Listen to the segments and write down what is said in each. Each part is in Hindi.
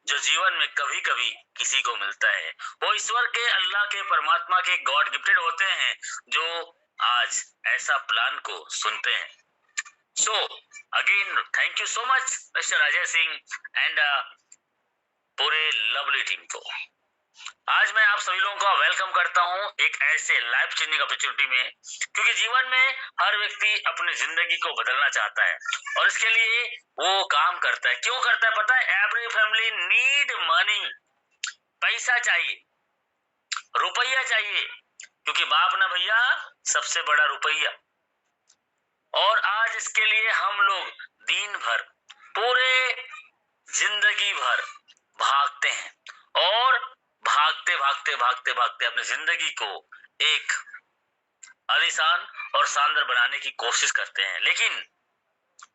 जो जीवन में कभी कभी किसी को मिलता है। वो ईश्वर के, अल्लाह के, परमात्मा के गॉड गिफ्टेड होते हैं जो आज ऐसा प्लान को सुनते हैं। So again thank you so much mister Ajay Singh and पूरे लवली टीम को। आज मैं आप सभी लोगों का वेलकम करता हूं एक ऐसे लाइफ चेंजिंग अपॉर्चुनिटी में, क्योंकि जीवन में हर व्यक्ति अपनी जिंदगी को बदलना चाहता है और इसके लिए वो काम करता है। क्यों करता है पता है? Every family need money. पैसा चाहिए, रुपया चाहिए, क्योंकि बाप ना भैया सबसे बड़ा रुपया। और आज इसके लिए हम लोग दिन भर, पूरे जिंदगी भर भागते हैं और भागते भागते भागते भागते अपनी जिंदगी को एक आलीशान और शानदार बनाने की कोशिश करते हैं, लेकिन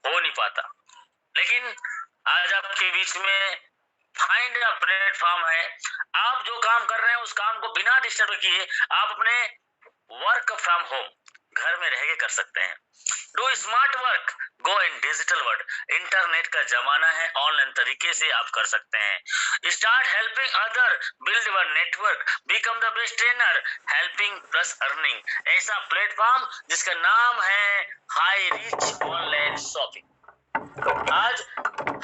हो नहीं पाता। लेकिन आज आपके बीच में फाइंड अ प्लेटफॉर्म है। आप जो काम कर रहे हैं उस काम को बिना डिस्टर्ब किए आप अपने वर्क फ्रॉम होम घर में रह के कर सकते हैं। Do smart work, go in digital world. Internet का जमाना है, ऑनलाइन तरीके से आप कर सकते हैं। Start helping other, build your network, become the best trainer, helping plus earning. ऐसा प्लेटफॉर्म जिसका नाम है हाई रिच ऑनलाइन शॉपिंग। आज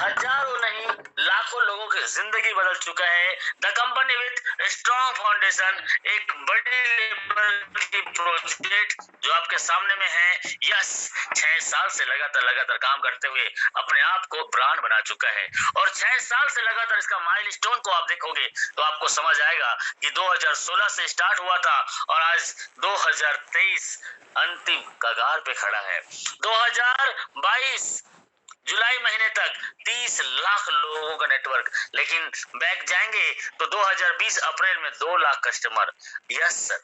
हजारों नहीं लाखों लोगों की जिंदगी बदल चुका है। The company with strong foundation, एक बड़ी लेवल की प्रोजेक्ट जो आपके सामने में है। यस, 6 साल से लगातार काम करते हुए अपने आप को ब्रांड बना चुका है और 6 साल से लगातार इसका माइलस्टोन को आप देखोगे तो आपको समझ आएगा कि 2016 से स्टार्ट हुआ था और आज 2023 अंतिम कगार पे खड़ा है। 2022 जुलाई महीने तक 30 लाख लोगों का नेटवर्क, लेकिन बैक जाएंगे तो 2020 अप्रैल में 2 लाख कस्टमर। यस सर,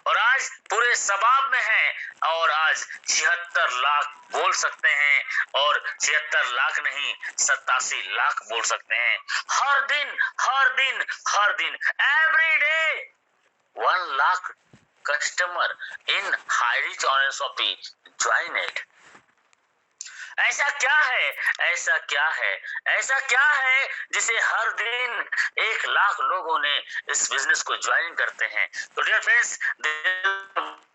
और आज पूरे शबाब में है और आज 76 लाख बोल सकते हैं, और 76 लाख नहीं 87 लाख बोल सकते हैं। हर दिन हर दिन हर दिन every day 1 lakh customer in high rich online shopping join it. ऐसा क्या है, ऐसा क्या है, ऐसा क्या है जिसे हर दिन 1 लाख लोगों ने इस बिजनेस को ज्वाइन करते हैं? तो डियर फ्रेंड्स,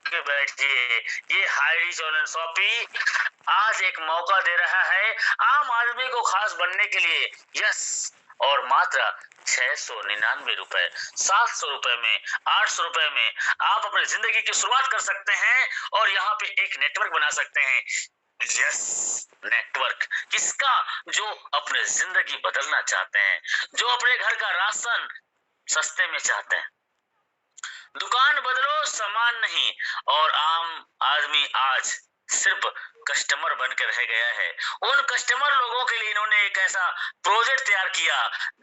बैठिए, ये हाई रिच ऑनलाइन शॉपिंग आज एक मौका दे रहा है आम आदमी को खास बनने के लिए। यस, और मात्र 699 रुपए, 700 रुपए में, 800 रुपए में आप अपनी जिंदगी की शुरुआत कर सकते हैं और यहाँ पे एक नेटवर्क बना सकते हैं। यस, नेटवर्क किसका? जो अपने जिंदगी बदलना चाहते हैं, जो अपने घर का राशन सस्ते में चाहते हैं। दुकान बदलो सामान नहीं, और आम आदमी आज सिर्फ कस्टमर बनकर रह गया है। उन कस्टमर लोगों के लिए इन्होंने एक ऐसा प्रोजेक्ट तैयार किया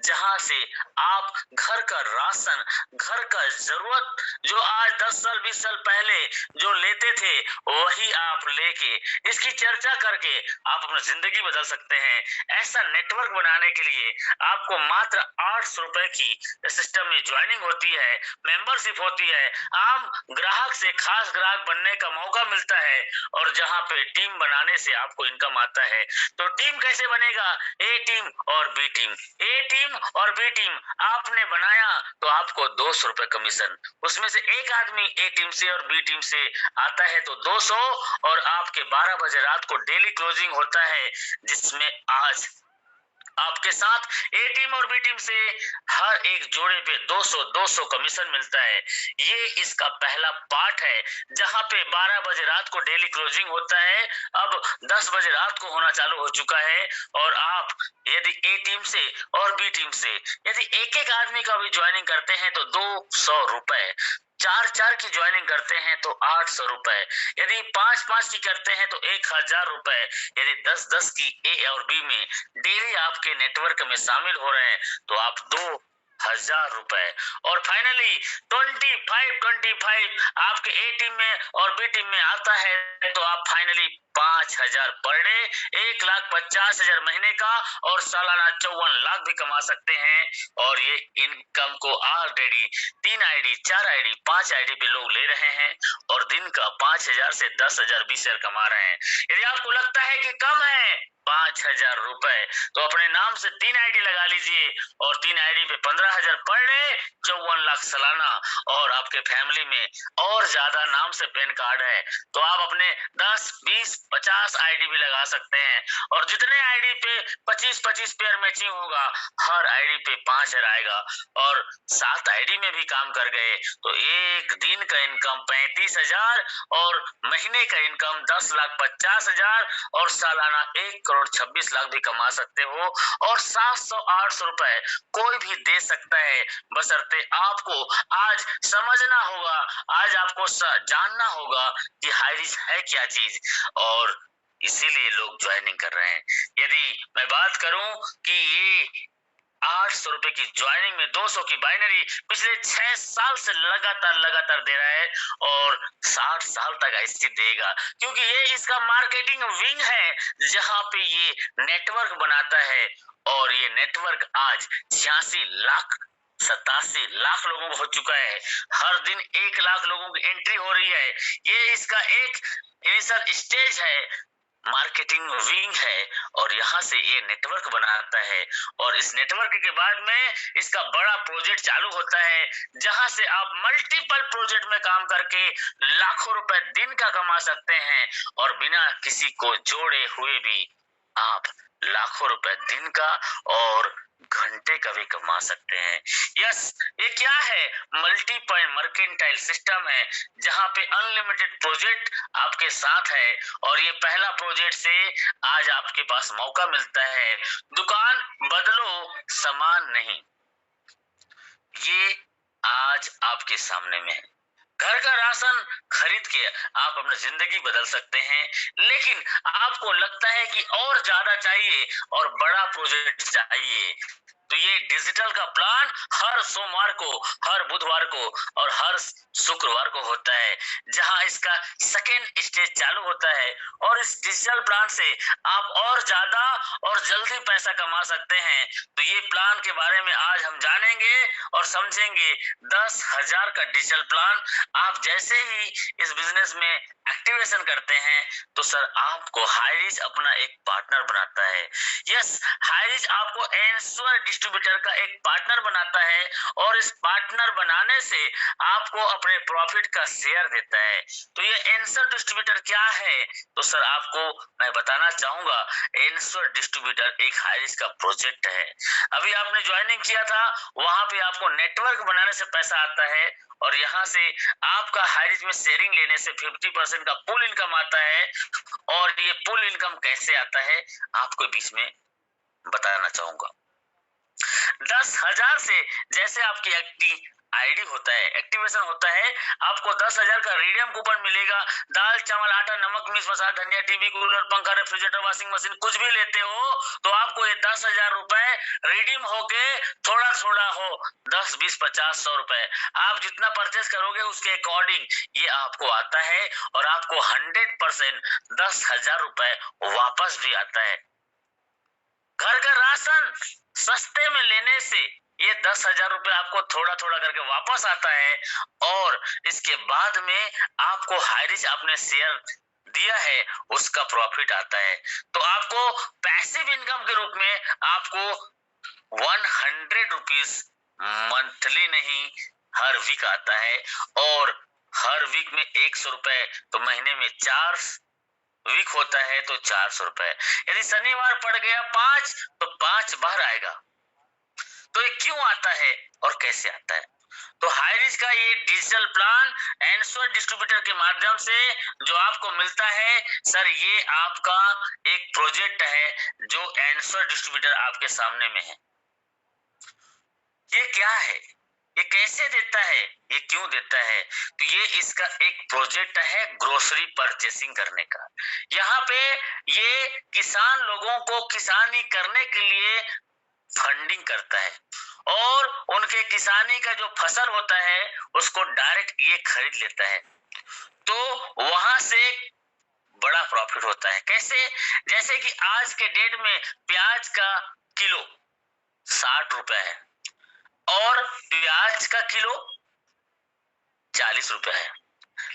जहां से आप घर का राशन, घर का जरूरत जो आज 10 साल 20 साल पहले जो लेते थे वही आप लेके, इसकी चर्चा करके आप अपनी जिंदगी बदल सकते हैं। ऐसा नेटवर्क बनाने के लिए आपको मात्र 800 रुपए की सिस्टम में ज्वाइनिंग होती है, मेंबरशिप होती है, आम ग्राहक से खास ग्राहक बनने का मौका मिलता है और जहां पे टीम बनाने से आपको इनकम आता है। तो टीम कैसे बनेगा? ए टीम और बी टीम। ए टीम और बी टीम आपने बनाया तो आपको 200 रुपए कमीशन, उसमें से एक आदमी ए टीम से और बी टीम से आता है तो 200, और आपके 12 बजे रात को डेली क्लोजिंग होता है जिसमें आज आपके साथ ए टीम और बी टीम से हर एक जोड़े पे 200 कमीशन मिलता है। ये इसका पहला पार्ट है जहां पे 12 बजे रात को डेली क्लोजिंग होता है। अब 10 बजे रात को होना चालू हो चुका है और आप यदि ए टीम से और बी टीम से यदि एक एक आदमी का भी ज्वाइनिंग करते हैं तो 200 रुपए, 4 की ज्वाइनिंग करते हैं तो 800 रुपए, यदि 5 की करते हैं तो 1000 रुपए, यदि 10 की ए और बी में डेली आपके नेटवर्क में शामिल हो रहे हैं तो आप 2000 रुपए, और फाइनली 25 आपके ए टीम में और बी टीम में आता है तो आप फाइनली 5000 पर डे, 1,50,000 महीने का, और सालाना 54 लाख भी कमा सकते हैं। और ये इनकम को ऑलरेडी 3 आईडी, 4 आईडी, 5 आईडी पे लोग ले रहे हैं और दिन का 5000 से 10,000, 20,000 कमा रहे हैं। यदि आपको लगता है कि कम है 5,000 रुपए। तो अपने नाम से 3 आईडी लगा लीजिए और 3 आईडी पे 15,000 पर डे, 54 लाख सालाना। और आपके फैमिली में और ज्यादा नाम से पैन कार्ड है तो आप अपने 10, 20, 50 आईडी भी लगा सकते हैं। और जितने आईडी पे 25-25 पेयर मैचिंग होगा, हर आईडी पे 5,000 आएगा। और 7 आईडी में भी काम कर गए तो एक दिन का इनकम 35,000 और महीने का इनकम 10,50,000 और सालाना 1,26,00,000 भी कमा सकते हो। और 700-800 रुपए कोई भी दे सकता है, बशर्ते आपको आज समझना होगा, आज आपको जानना होगा कि हाई रिस्क है क्या चीज, और इसीलिए लोग ज्वाइनिंग कर रहे हैं। यदि मैं बात करूं कि ये 800 रुपए की ज्वाइनिंग में 200 की बाइनरी पिछले 6 साल से लगातार दे रहा है और 60 साल तक ऐसे देगा, क्योंकि ये इसका मार्केटिंग विंग है जहां पे ये नेटवर्क बनाता है। और ये नेटवर्क आज 86 लाख 87 लाख लोगों को हो चुका है। हर दिन 1 लाख लोगों की एंट्री हो रही है। ये इसका एक इनिशियल स्टेज है, मार्केटिंग विंग है, और यहाँ से ये नेटवर्क बनाता है। और इस नेटवर्क के बाद में इसका बड़ा प्रोजेक्ट चालू होता है जहां से आप मल्टीपल प्रोजेक्ट में काम करके लाखों रुपए दिन का कमा सकते हैं और बिना किसी को जोड़े हुए भी आप लाखों रुपए दिन का और घंटे का भी कमा सकते हैं। यस, ये क्या है? मल्टी पॉइंट मर्केंटाइल सिस्टम है जहां पे अनलिमिटेड प्रोजेक्ट आपके साथ है। और ये पहला प्रोजेक्ट से आज आपके पास मौका मिलता है। दुकान बदलो, सामान नहीं। ये आज आपके सामने में है। घर का राशन खरीद के आप अपनी जिंदगी बदल सकते हैं, लेकिन आपको लगता है कि और ज्यादा चाहिए और बड़ा प्रोजेक्ट चाहिए, तो ये डिजिटल का प्लान हर सोमवार को, हर बुधवार को और हर शुक्रवार को होता है, जहां इसका सेकेंड स्टेज चालू होता है। और इस डिजिटल प्लान से आप और ज्यादा और जल्दी पैसा कमा सकते हैं। तो ये प्लान के बारे में आज हम जानेंगे और समझेंगे। 10,000 का डिजिटल प्लान आप जैसे ही इस बिजनेस में एक्टिवेशन करते हैं तो सर आपको हाईरिच अपना एक पार्टनर बनाता है। यस, हाईरिच आपको एंश्योर डिस्ट्रीब्यूटर का एक पार्टनर बनाता है और इस पार्टनर बनाने से आपको अपने प्रॉफिट का शेयर देता है। तो ये एंश्योर डिस्ट्रीब्यूटर क्या है? तो सर आपको मैं बताना चाहूंगा, एंश्योर डिस्ट्रीब्यूटर एक हाईरिच का प्रोजेक्ट है। अभी आपने ज्वाइनिंग किया था, वहां पे आपको नेटवर्क बनाने से पैसा आता है और यहाँ से आपका हाईरिच में शेयरिंग लेने से 50% का पुल इनकम आता है। और ये पुल इनकम कैसे आता है आपको बीच में बताना चाहूंगा। 10,000 से जैसे आपकी आईडी होता है, एक्टिवेशन होता है, आपको 10,000 का रिडीम कूपन मिलेगा। दाल, चावल, आटा, नमक, मिर्च, मसाला, धनिया, टीवी, कूलर, पंखा, रेफ्रिजरेटर, वॉशिंग मशीन कुछ भी लेते हो तो आपको ये 10,000 रुपए रिडीम होके थोड़ा थोड़ा हो 10, 20, 50, 100 रुपए आप जितना परचेस करोगे उसके अकॉर्डिंग ये आपको आता है और आपको 100% 10,000 रुपए वापस भी आता है। घर का राशन सस्ते में लेने से ये 10,000 रुपए आपको थोड़ा थोड़ा करके वापस आता है। और इसके बाद में आपको हाईरिच आपने शेयर दिया है उसका प्रॉफिट आता है। तो आपको पैसिव इनकम के रूप में आपको 100 रुपीज मंथली नहीं हर वीक आता है। और हर वीक में 100 रुपए, तो महीने में 4 वीक होता है तो 400 रुपए। यदि शनिवार पड़ गया 5 तो 5 बार आएगा। तो ये क्यों आता है और कैसे आता है? तो हाईरिच का ये डिजिटल प्लान एंश्योर डिस्ट्रीब्यूटर के माध्यम से जो आपको मिलता है, सर ये आपका एक प्रोजेक्ट है जो एंश्योर डिस्ट्रीब्यूटर आपके सामने में है। ये क्या है, ये कैसे देता है, ये क्यों देता है? तो ये इसका एक प्रोजेक्ट है ग्रोसरी परचेसिंग करने का। यहाँ पे ये किसान लोगों को किसानी करने के लिए फंडिंग करता है और उनके किसानी का जो फसल होता है उसको डायरेक्ट ये खरीद लेता है। तो वहां से बड़ा प्रॉफिट होता है। कैसे? जैसे कि आज के डेट में प्याज का किलो 60 रुपए है और प्याज का किलो 40 रुपए है।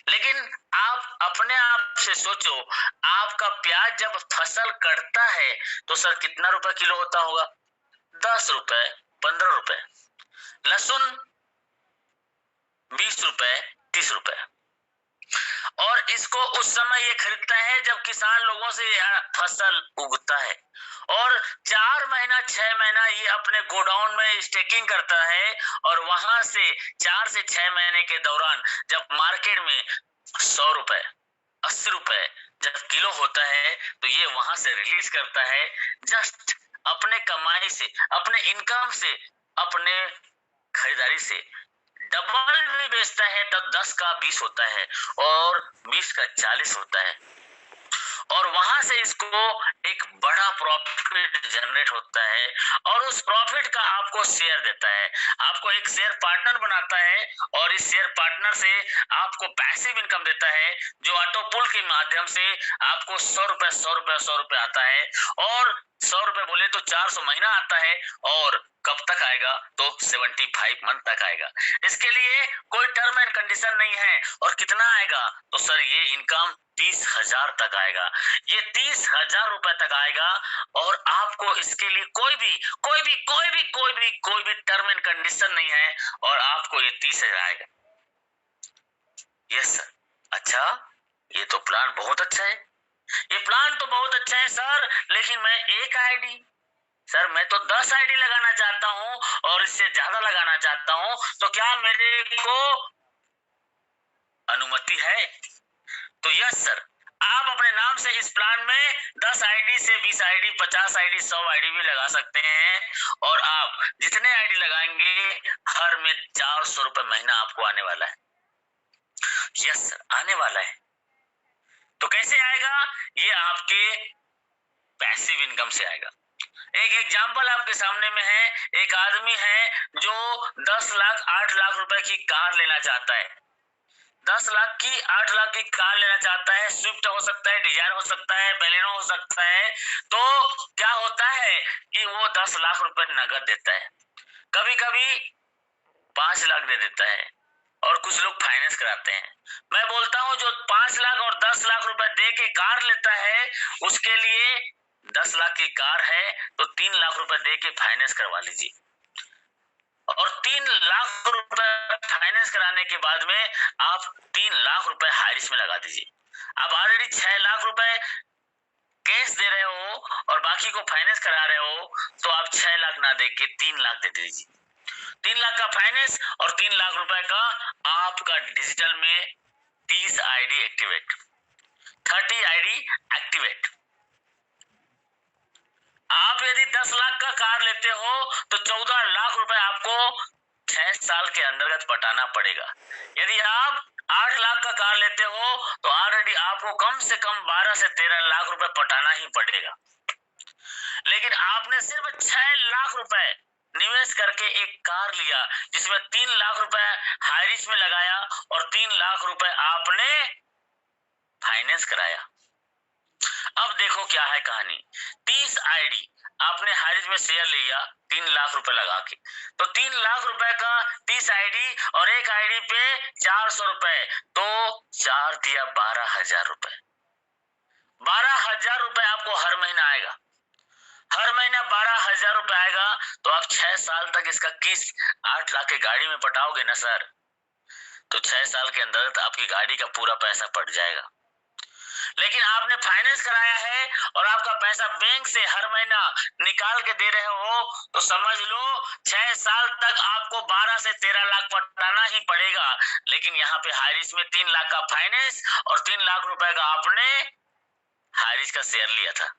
लेकिन आप अपने आप से सोचो, आपका प्याज जब फसल कटता है तो सर कितना रुपए किलो होता होगा? 10 रुपए, 15 रुपए। लहसुन 20 रुपए, 30 रुपए। और इसको उस समय ये खरीदता है जब किसान लोगों से फसल उगता है, और 4 महीना 6 महीना ये अपने गोडाउन में स्टेकिंग करता है, और वहां से 4 से 6 महीने के दौरान जब मार्केट में 100 रुपए, 80 रुपए जब किलो होता है तो ये वहां से रिलीज करता है, जस्ट अपने कमाई से, अपने इनकम से, अपने खरीदारी से। डबल भी बेचता है तब 10 का 20 होता है और 20 का 40 होता है, और वहां से इसको एक बड़ा प्रॉफिट जनरेट होता है, और उस प्रॉफिट का आपको शेयर देता है, आपको एक शेयर पार्टनर बनाता है, और इस शेयर पार्टनर से आपको पैसिव इनकम देता है, जो ऑटो पुल के माध्यम से आपको 100 रुपए 100 रुपए 100 रुपए आता है, और 100 रुपए बोले तो 400 महीना आता है, और कब तक आएगा? तो 75 मंथ तक आएगा। इसके लिए कोई टर्म एंड कंडीशन नहीं है। और कितना आएगा? तो सर ये इनकम 30,000 तक आएगा, ये 30,000 रुपए तक आएगा, और आपको इसके लिए कोई भी टर्म एंड कंडीशन नहीं है, और आपको ये 30,000 आएगा। Yes sir. अच्छा, ये तो प्लान बहुत अच्छा है, ये प्लान तो बहुत अच्छा है सर, लेकिन मैं एक आईडी, सर मैं तो 10 आईडी लगाना चाहता हूँ और इससे ज्यादा लगाना चाहता हूँ, तो क्या मेरे को अनुमति है? तो यस सर, आप अपने नाम से इस प्लान में 10 आईडी से 20 आईडी, 50 आईडी, 100 आईडी भी लगा सकते हैं, और आप जितने आईडी लगाएंगे हर में 400 रुपए महीना आपको आने वाला है। यस सर, आने वाला है। तो कैसे आएगा? ये आपके पैसिव इनकम से आएगा। एक एग्जाम्पल आपके सामने में है, एक आदमी है जो 10 लाख 8 लाख रुपए की कार लेना चाहता है, 10 लाख की 8 लाख की कार लेना चाहता है, स्विफ्ट हो सकता है, डिजायर हो सकता है, बेलेनो हो सकता है। तो क्या होता है कि वो 10 लाख रुपए नगद देता है, कभी कभी 5 लाख दे देता है, और कुछ लोग फाइनेंस कराते हैं। मैं बोलता हूं जो 5 लाख और 10 लाख रुपए दे के कार लेता है, उसके लिए 10 लाख की कार है तो 3 लाख रुपए दे के फाइनेंस करवा लीजिए, और 3 लाख रुपए फाइनेंस कराने के बाद में आप 3 लाख रुपए हाई रिस्क में लगा दीजिए। आप ऑलरेडी 6 लाख रुपए कैश दे रहे हो और बाकी को फाइनेंस करा रहे हो, तो आप 6 लाख ना दे के 3 लाख दे दीजिए। 3 लाख का फाइनेंस और 3 लाख रुपए का आपका डिजिटल में 30 आईडी एक्टिवेट, 30 आईडी एक्टिवेट। आप यदि 10 लाख का कार लेते हो तो 14 लाख रुपए आपको 6 साल के अंतर्गत पटाना पड़ेगा। यदि आप 8 लाख का कार लेते हो तो ऑलरेडी आपको कम से कम 12 से 13 लाख रुपए पटाना ही पड़ेगा। लेकिन आपने सिर्फ 6 लाख रुपए निवेश करके एक कार लिया, जिसमें 3 लाख रुपए हाई रिस्क में लगाया और 3 लाख रुपए आपने फाइनेंस कराया। अब देखो क्या है कहानी। 30 आईडी आपने हाई रिस्क में शेयर लिया 3 लाख रुपए लगा के, तो 3 लाख रुपए का 30 आईडी और एक आईडी पे 400 रुपए, तो 4 दिया 12,000 रुपए। 12,000 रुपए आपको हर महीना आएगा, हर महीना 12,000 रुपए आएगा, तो आप 6 साल तक इसका किस्त 8 लाख के गाड़ी में पटाओगे ना सर, तो 6 साल के अंदर आपकी गाड़ी का पूरा पैसा पट जाएगा। लेकिन आपने फाइनेंस कराया है और आपका पैसा बैंक से हर महीना निकाल के दे रहे हो, तो समझ लो 6 साल तक आपको 12 से 13 लाख पटाना ही पड़ेगा। लेकिन यहाँ पे हाई रिस्क में 3 लाख का फाइनेंस और 3 लाख रुपए का आपने हाई रिस्क का शेयर लिया था,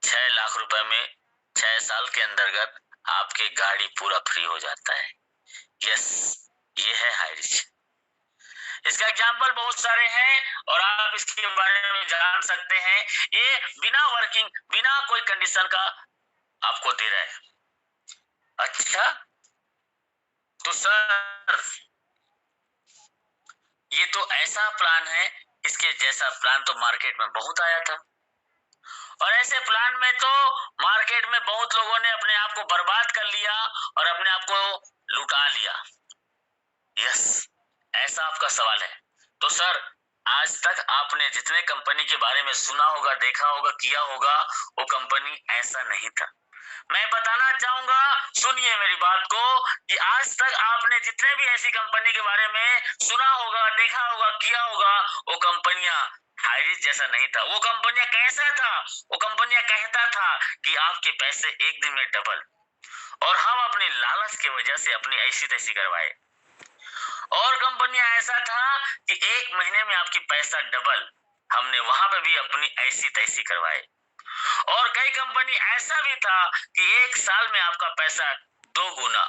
6 लाख रुपए में 6 साल के अंतर्गत आपके गाड़ी पूरा फ्री हो जाता है। यस, ये है हाई रिस्क। इसका एग्जाम्पल बहुत सारे हैं और आप इसके बारे में जान सकते हैं। ये बिना वर्किंग, बिना कोई कंडीशन का आपको दे रहा है। अच्छा, तो सर ये तो ऐसा प्लान है, इसके जैसा प्लान तो मार्केट में बहुत आया था, और ऐसे प्लान में तो मार्केट में बहुत लोगों ने अपने आप को बर्बाद कर लिया और अपने आप को लुटा लिया। यस, ऐसा आपका सवाल है। तो सर, आज तक आपने जितने कंपनी के बारे में सुना होगा, देखा होगा, किया होगा, वो कंपनी ऐसा नहीं था। मैं बताना चाहूंगा, सुनिए मेरी बात को, कि आज तक आपने जितने भी ऐसी कंपनी के बारे में सुना होगा, देखा होगा, किया होगा, वो कंपनियां हाईरिच जैसा नहीं था। वो कंपनियां कैसा था? वो कंपनियां कहता था कि आपके पैसे एक दिन में डबल, और हम अपनी लालच की वजह से अपनी ऐसी तैसी करवाए। और कंपनियां ऐसा था कि एक महीने में आपकी पैसा डबल, हमने वहां पे भी अपनी ऐसी तैसी करवाए। और कई कंपनी ऐसा भी था कि एक साल में आपका पैसा 2 गुना,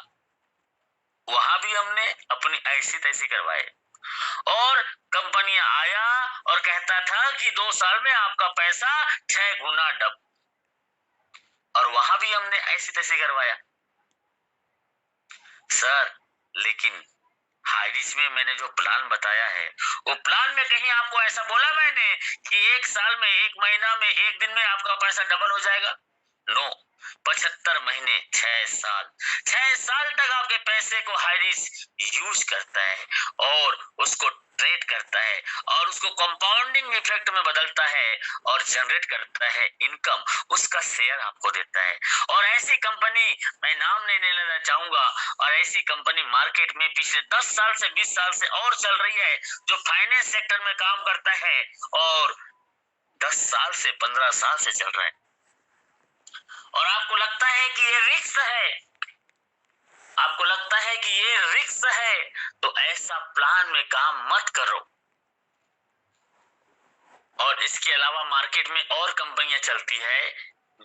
वहां भी हमने अपनी ऐसी तैसी करवाए। और कंपनियां आया और कहता था कि 2 साल में आपका पैसा 6 गुना डब, और वहां भी हमने ऐसी तैसी करवाया। सर, लेकिन हाईरिच में मैंने जो प्लान बताया है, वो प्लान में कहीं आपको ऐसा बोला मैंने कि एक साल में, एक महीना में, एक दिन में आपका पैसा डबल हो जाएगा? नो। 75 महीने, 6 साल तक आपके पैसे को हाईरिच यूज करता है और उसको ट्रेड करता है और उसको कंपाउंडिंग इफेक्ट में बदलता है और जनरेट करता है इनकम, उसका शेयर आपको देता है। और ऐसी कंपनी, मैं नाम नहीं लेना चाहूंगा, और ऐसी कंपनी मार्केट में पिछले 10 साल से 20 साल से और चल रही है, जो फाइनेंस सेक्टर में काम करता है और 10 साल से 15 साल से चल रहा है। और आपको लगता है कि ये रिस्क है, आपको लगता है कि ये रिस्क है, तो ऐसा प्लान में काम मत करो। और इसके अलावा मार्केट में और कंपनियां चलती है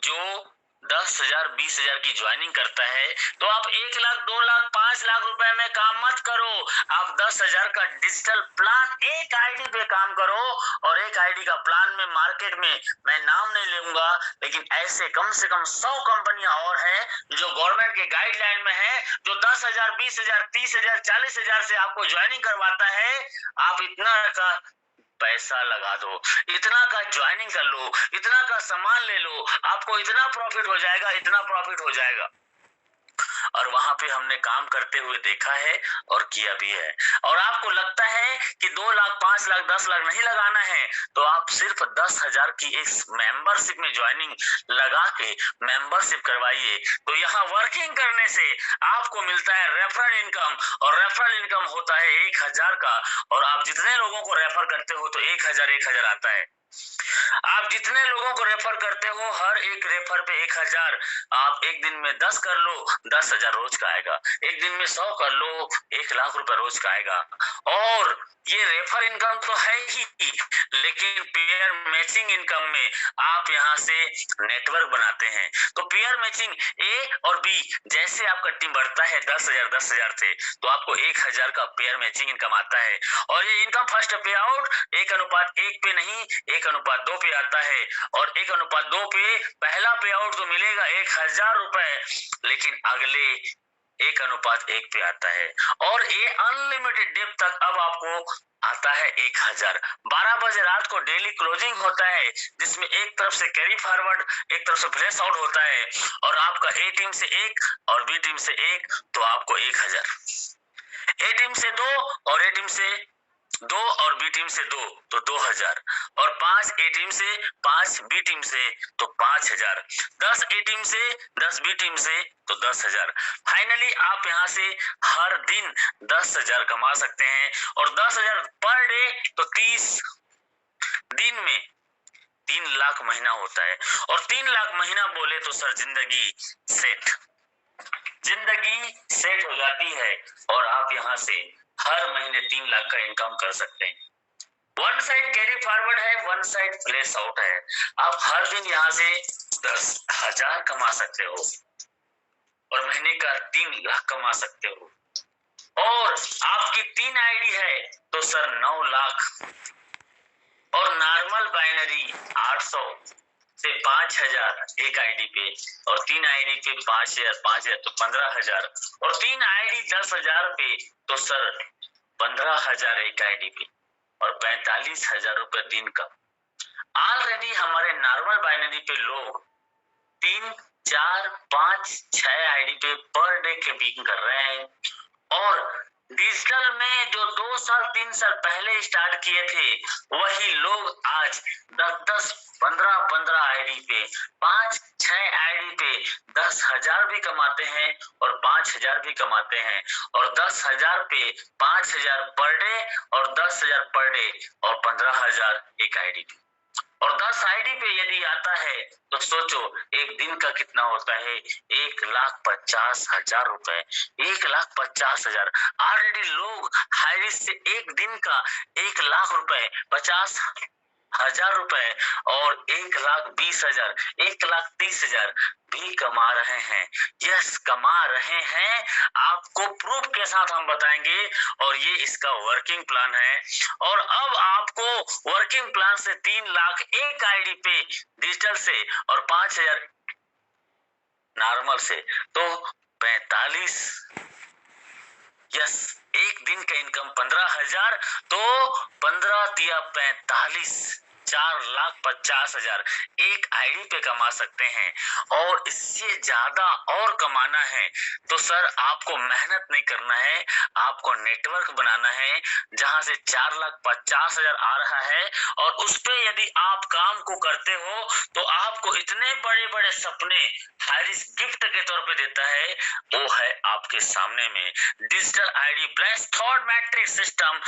जो 10,000 20,000 की ज्वाइनिंग करता है, तो आप 1 लाख 2 लाख 5 लाख रुपए में काम मत करो। आप 10,000 का डिजिटल प्लान एक आईडी पे काम करो। और एक आईडी का प्लान में मार्केट में, मैं नाम नहीं लूंगा, लेकिन ऐसे कम से कम 100 कंपनियां और हैं जो गवर्नमेंट के गाइडलाइन में है, जो 10,000 20,000 30,000 40,000 से आपको ज्वाइनिंग करवाता है। आप इतना का पैसा लगा दो, इतना का ज्वाइनिंग कर लो, इतना का सामान ले लो, आपको इतना प्रॉफिट हो जाएगा, इतना प्रॉफिट हो जाएगा। और वहां पे हमने काम करते हुए देखा है और किया भी है। और आपको लगता है कि 2 लाख 5 लाख 10 लाख नहीं लगाना है, तो आप सिर्फ 10,000 की इस मेंबरशिप में ज्वाइनिंग लगा के मेंबरशिप करवाइए। तो यहाँ वर्किंग करने से आपको मिलता है रेफरल इनकम, और रेफरल इनकम होता है 1,000 का। और आप जितने लोगों को रेफर करते हो तो 1,000 आता है। आप जितने लोगों को रेफर करते हो, हर एक रेफर पे 1,000, आप एक दिन में 10 कर लो, 10,000 रोज का आएगा। एक दिन में 100 कर लो, 1 लाख रुपए रोज का आएगा। और ये रेफर इनकम तो है ही, लेकिन पेयर मैचिंग इनकम में आप यहाँ से नेटवर्क बनाते हैं। तो पेयर मैचिंग ए और बी, जैसे आपका टीम बढ़ता है 10,000 से, तो आपको 1,000 का पेयर मैचिंग इनकम आता है। और ये इनकम फर्स्ट पे आउट 1:1 पे नहीं, 1:2 पे आता है। और 1:2 पे पहला पे आउट तो मिलेगा 1,000 रुपए, लेकिन अगले 1:1 पे आता है। और ये अनलिमिटेड डेप तक अब आपको आता है 1,000। 12 बजे रात को डेली क्लोजिंग होता है, जिसमें एक तरफ से कैरी फॉरवर्ड, एक तरफ से फ्लैश आउट होता है। और आपका ए टीम से 1 और बी टीम से 1, तो आपको 1,000। ए टीम से 2 और ए टीम से 2 और बी टीम से 2, तो 2,000। और 5 ए टीम से 5 बी टीम से, तो 5,000। 10 ए टीम से 10 बी टीम से, तो 10,000। फाइनली आप यहाँ से हर दिन 10,000 कमा सकते हैं। और 10,000 पर डे, तो 30 दिन में 3 लाख महीना होता है। और 3 लाख महीना बोले तो सर जिंदगी सेट, जिंदगी सेट हो जाती है। और आप यहाँ से हर महीने 3 लाख का इनकम कर सकते हैं। वन साइड कैरी फॉरवर्ड है, वन साइड फ्लैश आउट है। आप हर दिन यहाँ से 10,000 कमा सकते हो और महीने का 3 लाख कमा सकते हो। और आपकी 3 आईडी है तो सर 9 लाख। और नॉर्मल बाइनरी 800 से 5,000 एक आईडी पे, और 3 आईडी पे 5,000 तो 15,000, और 3 आईडी 10,000 पे, तो सर 15,000 एक आईडी पे, और 45,000 रुपए दिन का। ऑलरेडी हमारे नॉर्मल बाइनरी पे लोग 3 4 5 6 आईडी पे पर डे के बिकिंग कर रहे हैं। और डिजिटल में जो 2 साल 3 साल पहले स्टार्ट किए थे, वही लोग आज 10-10 15-15 आईडी पे, 5-6 आईडी पे 10,000 भी कमाते हैं और 5,000 भी कमाते हैं, और 10,000 पे 5,000 पर डे और 10,000 पर डे और 15,000 एक आईडी पे। और 10 आईडी पे यदि आता है तो सोचो एक दिन का कितना होता है, 1,50,000 रुपए, 1,50,000। ऑलरेडी लोग हाई रिस्क से एक दिन का 1,00,000 रुपए, 50,000 रुपए और 1,20,000, 1,30,000 भी कमा रहे हैं। यस, कमा रहे हैं, आपको प्रूफ के साथ हम बताएंगे, और ये इसका वर्किंग प्लान है। और अब आपको वर्किंग प्लान से 3 लाख एक आईडी पे डिजिटल से और 5,000 नॉर्मल से, तो 45, यस, एक दिन का इनकम 15,000, तो 15 तिया 45, 4,50,000 एक आईडी पे कमा सकते हैं। और इससे ज्यादा और कमाना है तो सर आपको मेहनत नहीं करना है, आपको नेटवर्क बनाना है, जहां से 4,50,000 आ रहा है, और उस पे यदि आप काम को करते हो तो आपको इतने बड़े बड़े सपने हाई रिस्क गिफ्ट के तौर पे देता है। वो है आपके सामने में digital ID plus third matrix system.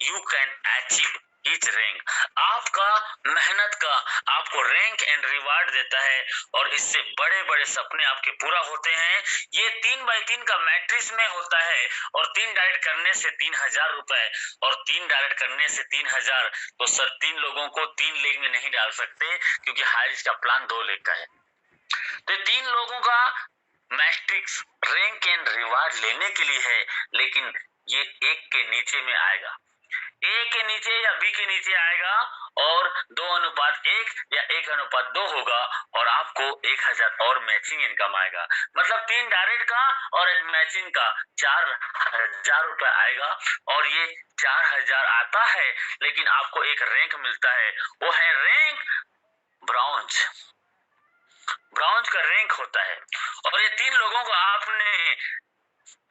You can achieve each rank. आपका मेहनत का आपको रैंक एंड रिवार्ड देता है, और इससे बड़े बड़े सपने आपके पूरा होते हैं। ये 3x3 का मैट्रिक्स में होता है, और 3 डायरेक्ट करने से 3,000 रुपए, और 3 डायरेक्ट करने से 3,000। तो सर 3 लोगों को 3 लेग में नहीं डाल सकते, क्योंकि हाई रिस्क का प्लान 2 लेग का है। तो 3 लोगों का मैट्रिक्स रैंक एंड रिवार्ड लेने के लिए है, लेकिन ये 1 के नीचे में आएगा, ए के नीचे या बी के नीचे आएगा, और 2:1 या 1:2 होगा, और आपको 1,000 और मैचिंग इनकम आएगा। मतलब 3 डायरेक्ट का और 1 मैचिंग का 4,000 रुपए आएगा। और ये 4,000 आता है, लेकिन आपको एक रैंक मिलता है, वो है रैंक ब्रॉन्ज। ब्रॉन्ज का रैंक होता है, और ये 3 लोगों को आपने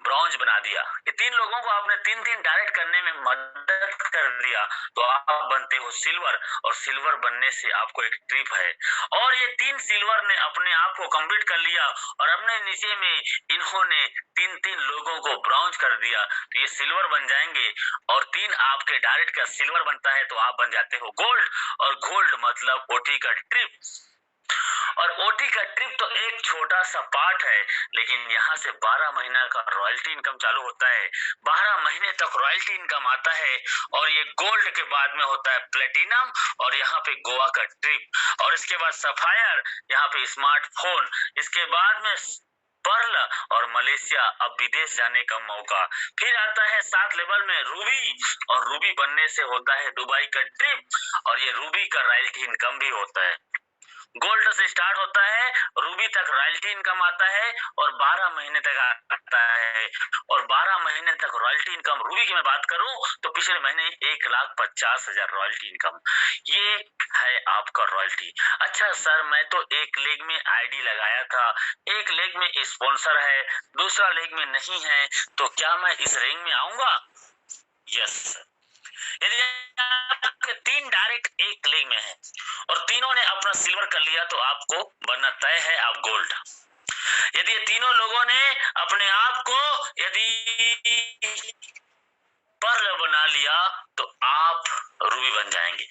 ब्रॉन्ज बना दिया, ये 3 लोगों को आपने 3-3 डायरेक्ट करने में मदद कर दिया, तो आप बनते हो सिल्वर, और सिल्वर बनने से आपको एक ट्रिप है। और ये 3 सिल्वर ने अपने आप को कंप्लीट कर लिया, और अपने नीचे में इन्होंने 3-3 लोगों को ब्रॉन्ज कर दिया, तो ये सिल्वर बन जाएंगे। और 3 आपके डायरेक्ट का सिल्वर बनता है, तो आप बन जाते हो गोल्ड। और गोल्ड मतलब ओटी का ट्रिप। और ओटी का ट्रिप तो एक छोटा सा पार्ट है, लेकिन यहाँ से 12 महीना का रॉयल्टी इनकम चालू होता है। 12 महीने तक रॉयल्टी इनकम आता है, और ये गोल्ड के बाद में होता है प्लेटिनम, और यहाँ पे गोवा का ट्रिप, और इसके बाद सफायर, यहाँ पे स्मार्टफोन, इसके बाद में पर्ल और मलेशिया, अब विदेश जाने का मौका। फिर आता है 7 लेवल में रूबी, और रूबी बनने से होता है दुबई का ट्रिप, और ये रूबी का रॉयल्टी इनकम भी होता है। गोल्ड से स्टार्ट होता है, रूबी तक रॉयल्टी इनकम आता है, और 12 महीने तक आता है। और 12 महीने तक रॉयल्टी इनकम, रूबी की मैं बात करूं तो पिछले महीने 1,50,000 रॉयल्टी इनकम, ये है आपका रॉयल्टी। अच्छा सर, मैं तो एक लेग में आईडी लगाया था, एक लेग में स्पॉन्सर है, दूसरा लेग में नहीं है, तो क्या मैं इस रेंज में आऊंगा? Yes sir. यदि आपके 3 डायरेक्ट एक लेग में है, और तीनों ने अपना सिल्वर कर लिया, तो आपको बनना तय है आप गोल्ड। यदि ये तीनों लोगों ने अपने आप को यदि पर्ल बना लिया, तो आप रूबी बन जाएंगे।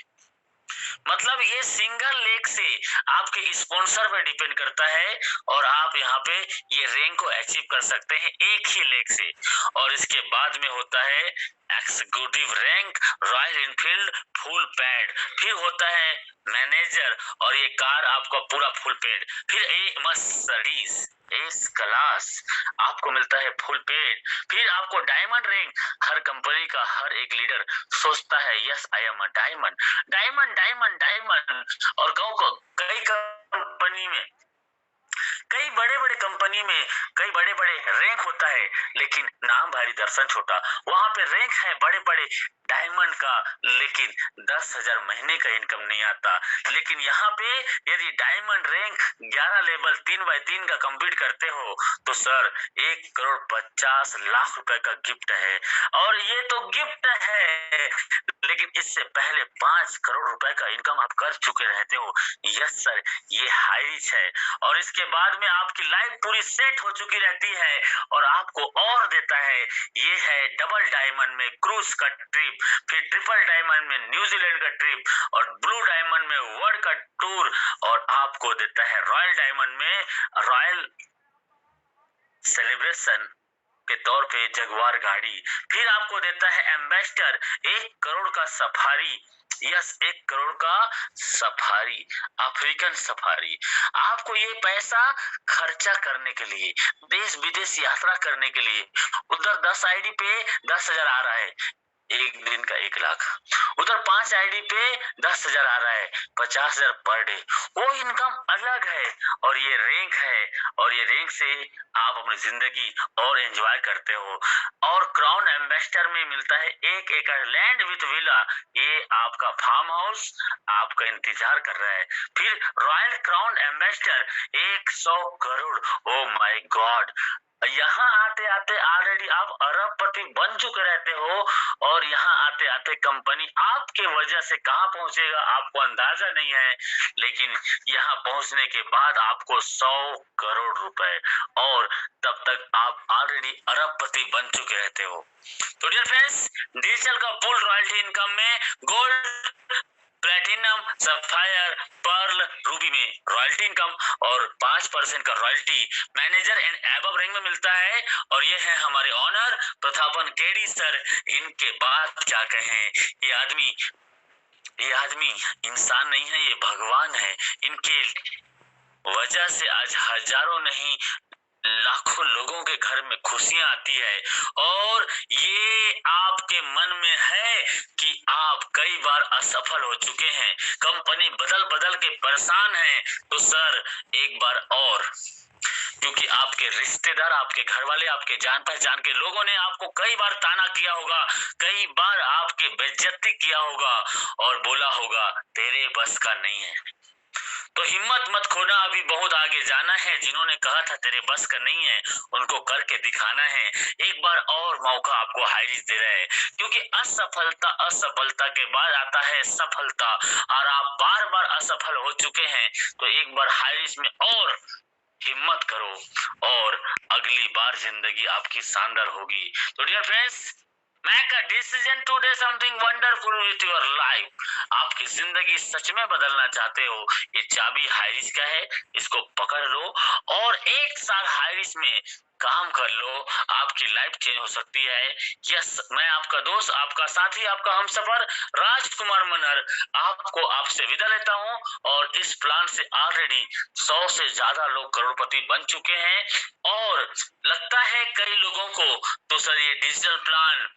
मतलब ये सिंगल लेग से आपके स्पॉन्सर पर डिपेंड करता है, और आप यहाँ पे ये रैंक को अचीव कर सकते हैं एक ही लेग से। और इसके बाद में होता है executive rank, royal Enfield full pad, फिर होता है मैनेजर, और ये कार आपका पूरा फुल पेड, फिर ए मर्सिडीज एस क्लास आपको मिलता है फुल पेड, फिर आपको डायमंड रैंक। हर कंपनी का हर एक लीडर सोचता है yes I am a diamond, diamond diamond diamond. और कई कंपनी में कई बड़े बड़े कंपनी में कई बड़े बड़े रैंक होता है, लेकिन नाम भारी दर्शन छोटा। वहां पे रैंक है बड़े बड़े डायमंड का, लेकिन 10,000 महीने का इनकम नहीं आता। लेकिन यहाँ पे यदि डायमंड रैंक 11 लेवल 3x3 का कंप्लीट करते हो तो सर 1,50,00,000 रुपए का गिफ्ट है। और ये तो गिफ्ट है, लेकिन इससे पहले 5 करोड़ रुपए का इनकम आप कर चुके रहते हो। यस सर, ये हाई रिच है। और इसके बाद में आपकी लाइफ पूरी सेट हो चुकी रहती है और आपको और देता है। ये है डबल डायमंड में क्रूज का ट्रिप, फिर ट्रिपल डायमंड में न्यूजीलैंड का ट्रिप और ब्लू डायमंड में वर्ल्ड का टूर, और आपको देता है रॉयल डायमंड में रॉयल सेलिब्रेशन के तौर पे जगुआर गाड़ी। फिर आपको देता है एम्बेसडर 1 करोड़ का सफारी। यस, 1 करोड़ का सफारी, अफ्रीकन सफारी। आपको ये पैसा खर्चा करने के लिए, देश विदेश यात्रा करने के लिए। उधर 10 आईडी पे 10,000 आ रहा है, एक दिन का 1,00,000। उधर 5 आईडी पे 10,000 आ रहा है, 50,000 पर डे। वो इनकम अलग है और ये रैंक है, और ये रैंक से आप अपनी जिंदगी और एंजॉय करते हो। और क्राउन एम्बेसडर में मिलता है 1 एकड़ लैंड विद विला। ये आपका फार्म हाउस आपका इंतजार कर रहा है। फिर royal crown ambassador 100 crore. Oh my God, यहाँ आते आते ऑलरेडी आप अरबपति बन चुके रहते हो, और यहाँ आते आते कंपनी आपके वजह से कहाँ पहुंचेगा आपको अंदाजा नहीं है। लेकिन यहाँ पहुंचने के बाद आपको 100 करोड़ रुपए, और तब तक आप ऑलरेडी अरबपति बन चुके रहते हो। तो डियर फ्रेंड्स, डिजिटल का फुल रॉयल्टी इनकम में gold, platinum, sapphire, pearl, ruby में रॉयल्टी इनकम और 5% का royalty manager and above rank में मिलता है। और ये है हमारे ऑनर प्रतापन केडी सर। इनके बाद क्या कहें, ये आदमी इंसान नहीं है, ये भगवान है। इनके वजह से आज हजारों नहीं लाखों लोगों के घर में खुशियां आती है। और ये आपके मन में है कि आप कई बार असफल हो चुके हैं, कंपनी बदल बदल के परेशान हैं, तो सर एक बार और, क्योंकि आपके रिश्तेदार, आपके घर वाले, आपके जान पहचान के लोगों ने आपको कई बार ताना किया होगा, कई बार आपकी बेइज्जती किया होगा और बोला होगा तेरे बस का नहीं है। तो हिम्मत मत खोना, अभी बहुत आगे जाना है। जिन्होंने कहा था तेरे बस का नहीं है, उनको करके दिखाना है। एक बार और मौका आपको हाई रिस्क दे रहा है, क्योंकि असफलता के बाद आता है सफलता, और आप बार बार असफल हो चुके हैं। तो एक बार हाई रिस्क में और हिम्मत करो, और अगली बार जिंदगी आपकी शानदार होगी। तो dear friends, make a decision today something wonderful with your life. आपकी जिंदगी सच में बदलना चाहते हो, ये चाबी हाइरिस का है, इसको पकड़ लो और 1 साल हाइरिस में काम कर लो, आपकी लाइफ चेंज हो सकती है। यस, मैं आपका दोस्त, आपका साथी, आपका हमसफर राजकुमार मनहर आपको आपसे विदा लेता हूं। और इस प्लान से ऑलरेडी 100 से ज्यादा लोग करोड़पति बन चुके हैं, और लगता है कई लोगों को तो सर ये डिजिटल प्लान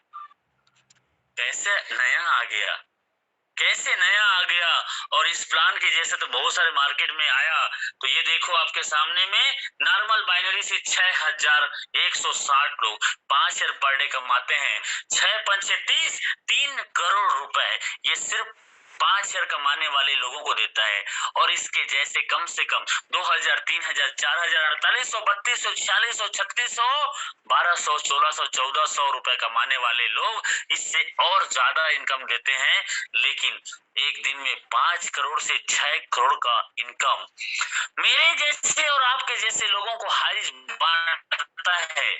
कैसे नया आ गया, कैसे नया आ गया। और इस प्लान के जैसे तो बहुत सारे मार्केट में आया। तो ये देखो आपके सामने में, नॉर्मल बाइनरी से 6,160 लोग 5 शेयर पर डे कमाते हैं। 6 पंचे 30, 3 करोड़ रुपए ये सिर्फ 5 शेयर कमाने वाले लोगों को देता है। और इसके जैसे कम से कम 2,000, 3,000, 4,000, 4,800, 3,200, 4,600, 3,600, 1,200, 1,600, 1,400 रुपए कमाने वाले लोग इससे और ज्यादा इनकम देते हैं। लेकिन एक दिन में 5 करोड़ से 6 करोड़ का इनकम मेरे जैसे और आपके जैसे लोगों को हारिज बांटता है।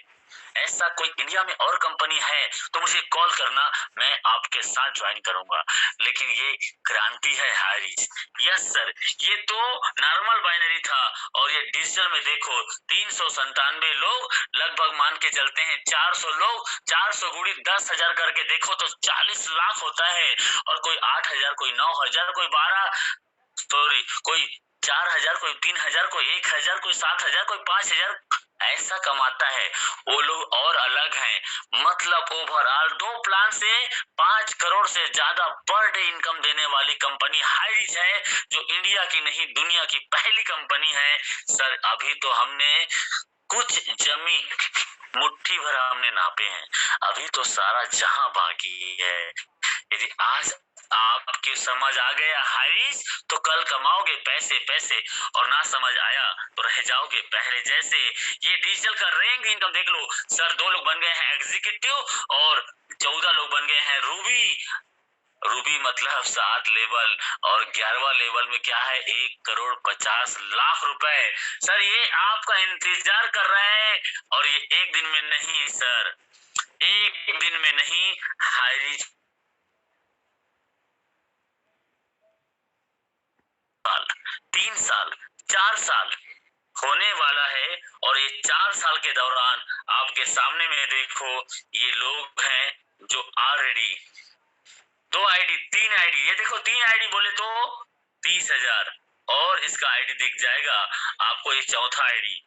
ऐसा कोई इंडिया में और कंपनी है तो मुझे कॉल करना, मैं आपके साथ ज्वाइन करूंगा। लेकिन ये क्रांति है हारिज। यस सर, ये तो नॉर्मल बाइनरी था, और ये डिजिटल में देखो 397 लोग, लगभग मान के चलते हैं 400 लोग, 400 गुड़ी 10,000 करके देखो तो 40 लाख होता है। और कोई 8,000, कोई 9,000, कोई 12, सॉरी, कोई 4,000, कोई 3,000, कोई 1,000, कोई 7,000, कोई 5,000 ऐसा कमाता है, वो लोग और अलग हैं। मतलब ओवरऑल 2 प्लान से 5 करोड़ से ज्यादा पर डे इनकम देने वाली कंपनी हाइरिच है, जो इंडिया की नहीं दुनिया की पहली कंपनी है। सर अभी तो हमने कुछ जमीन मुट्ठी भर हमने नापे हैं, अभी तो सारा जहां बाकी है। यदि आज आपके समझ आ गया हारिस, तो कल कमाओगे पैसे पैसे, और ना समझ आया तो रह जाओगे पहले जैसे। ये डिजिटल का रैंक इनकम देख लो सर, 2 लोग बन गए हैं एग्जीक्यूटिव और 14 लोग बन गए हैं रूबी। रूबी मतलब 7 लेवल, और 11वां लेवल में क्या है 1,50,00,000 रुपए। सर ये आपका इंतजार कर रहे हैं, और ये एक दिन में नहीं सर, एक दिन में नहीं, हाईरिच साल, 3 साल, 4 साल होने वाला है। और ये 4 साल के दौरान आपके सामने में देखो, ये लोग हैं जो ऑलरेडी 2 आईडी 3 आईडी, ये देखो 3 आईडी बोले तो 30,000, और इसका आईडी दिख जाएगा आपको ये चौथा आईडी।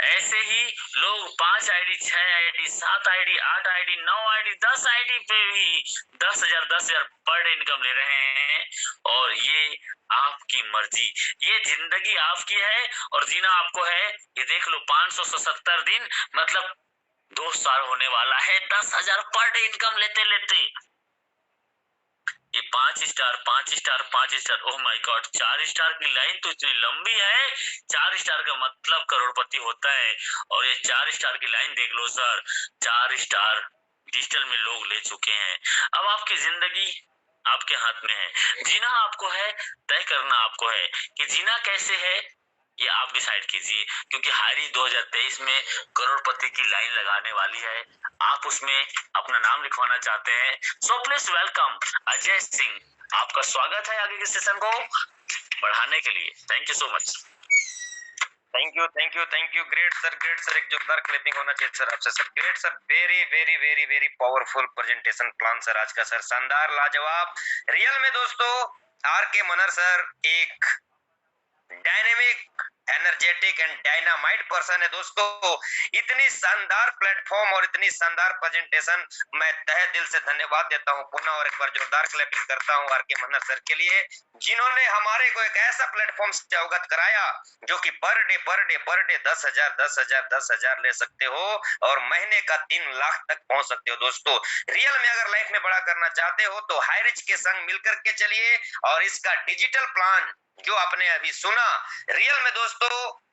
ऐसे ही लोग 5 ID 6 ID 7 ID 8 ID 9 ID 10 ID पे भी 10,000 पर डे इनकम ले रहे हैं। और ये आपकी मर्जी, ये जिंदगी आपकी है और जीना आपको है। ये देख लो 570 दिन मतलब 2 साल होने वाला है 10,000 पर डे इनकम लेते लेते। ये 5 star 5 star 5 star, oh my God, 4 star की लाइन तो इतनी लंबी है। 4 स्टार का मतलब करोड़पति होता है, और ये 4 स्टार की लाइन देख लो सर, 4 स्टार डिजिटल में लोग ले चुके हैं। अब आपकी जिंदगी आपके हाथ में है, जीना आपको है, तय करना आपको है कि जीना कैसे है, ये आप डिसाइड कीजिए। क्योंकि हारी 2023 में करोड़पति की लाइन लगाने वाली है, आप उसमें अपना नाम लिखवाना चाहते हैं, so please welcome Ajay Singh. आपका स्वागत है आगे के सेशन को बढ़ाने के लिए। Thank you so much. Thank you thank you thank you, great sir great sir, एक जोरदार क्लैपिंग होना चाहिए सर आपसे sir. Great sir, very very very very powerful presentation plan sir आज का सर, शानदार लाजवाब। रियल में दोस्तों आर के मनहर सर एक dynamic energetic and dynamite person है दोस्तों। इतनी शानदार प्लेटफॉर्म और इतनी शानदार प्रेजेंटेशन, मैं तहे दिल से धन्यवाद देता हूं पुनः, और एक बार जोरदार क्लैपिंग करता हूं आर के मनहर सर के लिए, जिन्होंने हमारे को एक ऐसा प्लेटफॉर्म से अवगत कराया जो कि पर डे 10,000 ले सकते हो, और महीने का 3 लाख तक पहुंच सकते हो दोस्तों। रियल में अगर लाइफ में बड़ा करना चाहते हो तो हाईरिच के संग मिलकर के चलिए, और इसका डिजिटल प्लान जो आपने अभी सुना, रियल में दोस्तों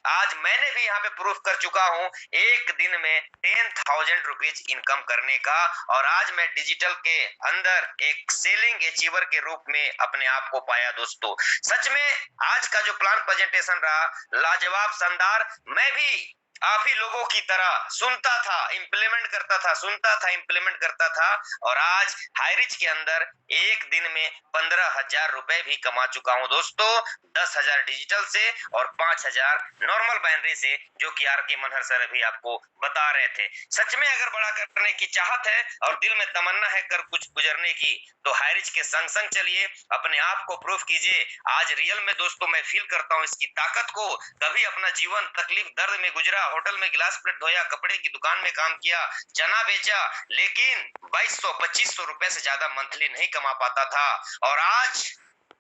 आज मैंने भी यहाँ पे प्रूफ कर चुका हूँ एक दिन में 10,000 रुपीज इनकम करने का, और आज मैं डिजिटल के अंदर एक सेलिंग अचीवर के रूप में अपने आप को पाया दोस्तों। सच में आज का जो प्लान प्रेजेंटेशन रहा लाजवाब शानदार। मैं भी आप ही लोगों की तरह सुनता था इंप्लीमेंट करता था, सुनता था इंप्लीमेंट करता था, और आज हाईरिच के अंदर एक दिन में 15,000 रुपए भी कमा चुका हूं दोस्तों। 10,000 डिजिटल से और 5,000 नॉर्मल बाइनरी से, जो कि आर के मनहर सर अभी आपको बता रहे थे। सच में अगर बड़ा करने की चाहत है और दिल में तमन्ना है कर कुछ गुजरने की, तो हाईरिच के संग संग चलिए, अपने आप को प्रूफ कीजिए। आज रियल में दोस्तों मैं फील करता हूँ इसकी ताकत को। कभी अपना जीवन तकलीफ दर्द में गुजरा, होटल में गिलास प्लेट धोया, कपड़े की दुकान में काम किया, चना बेचा, लेकिन 2200-2500 रुपए से ज्यादा मंथली नहीं कमा पाता था, और आज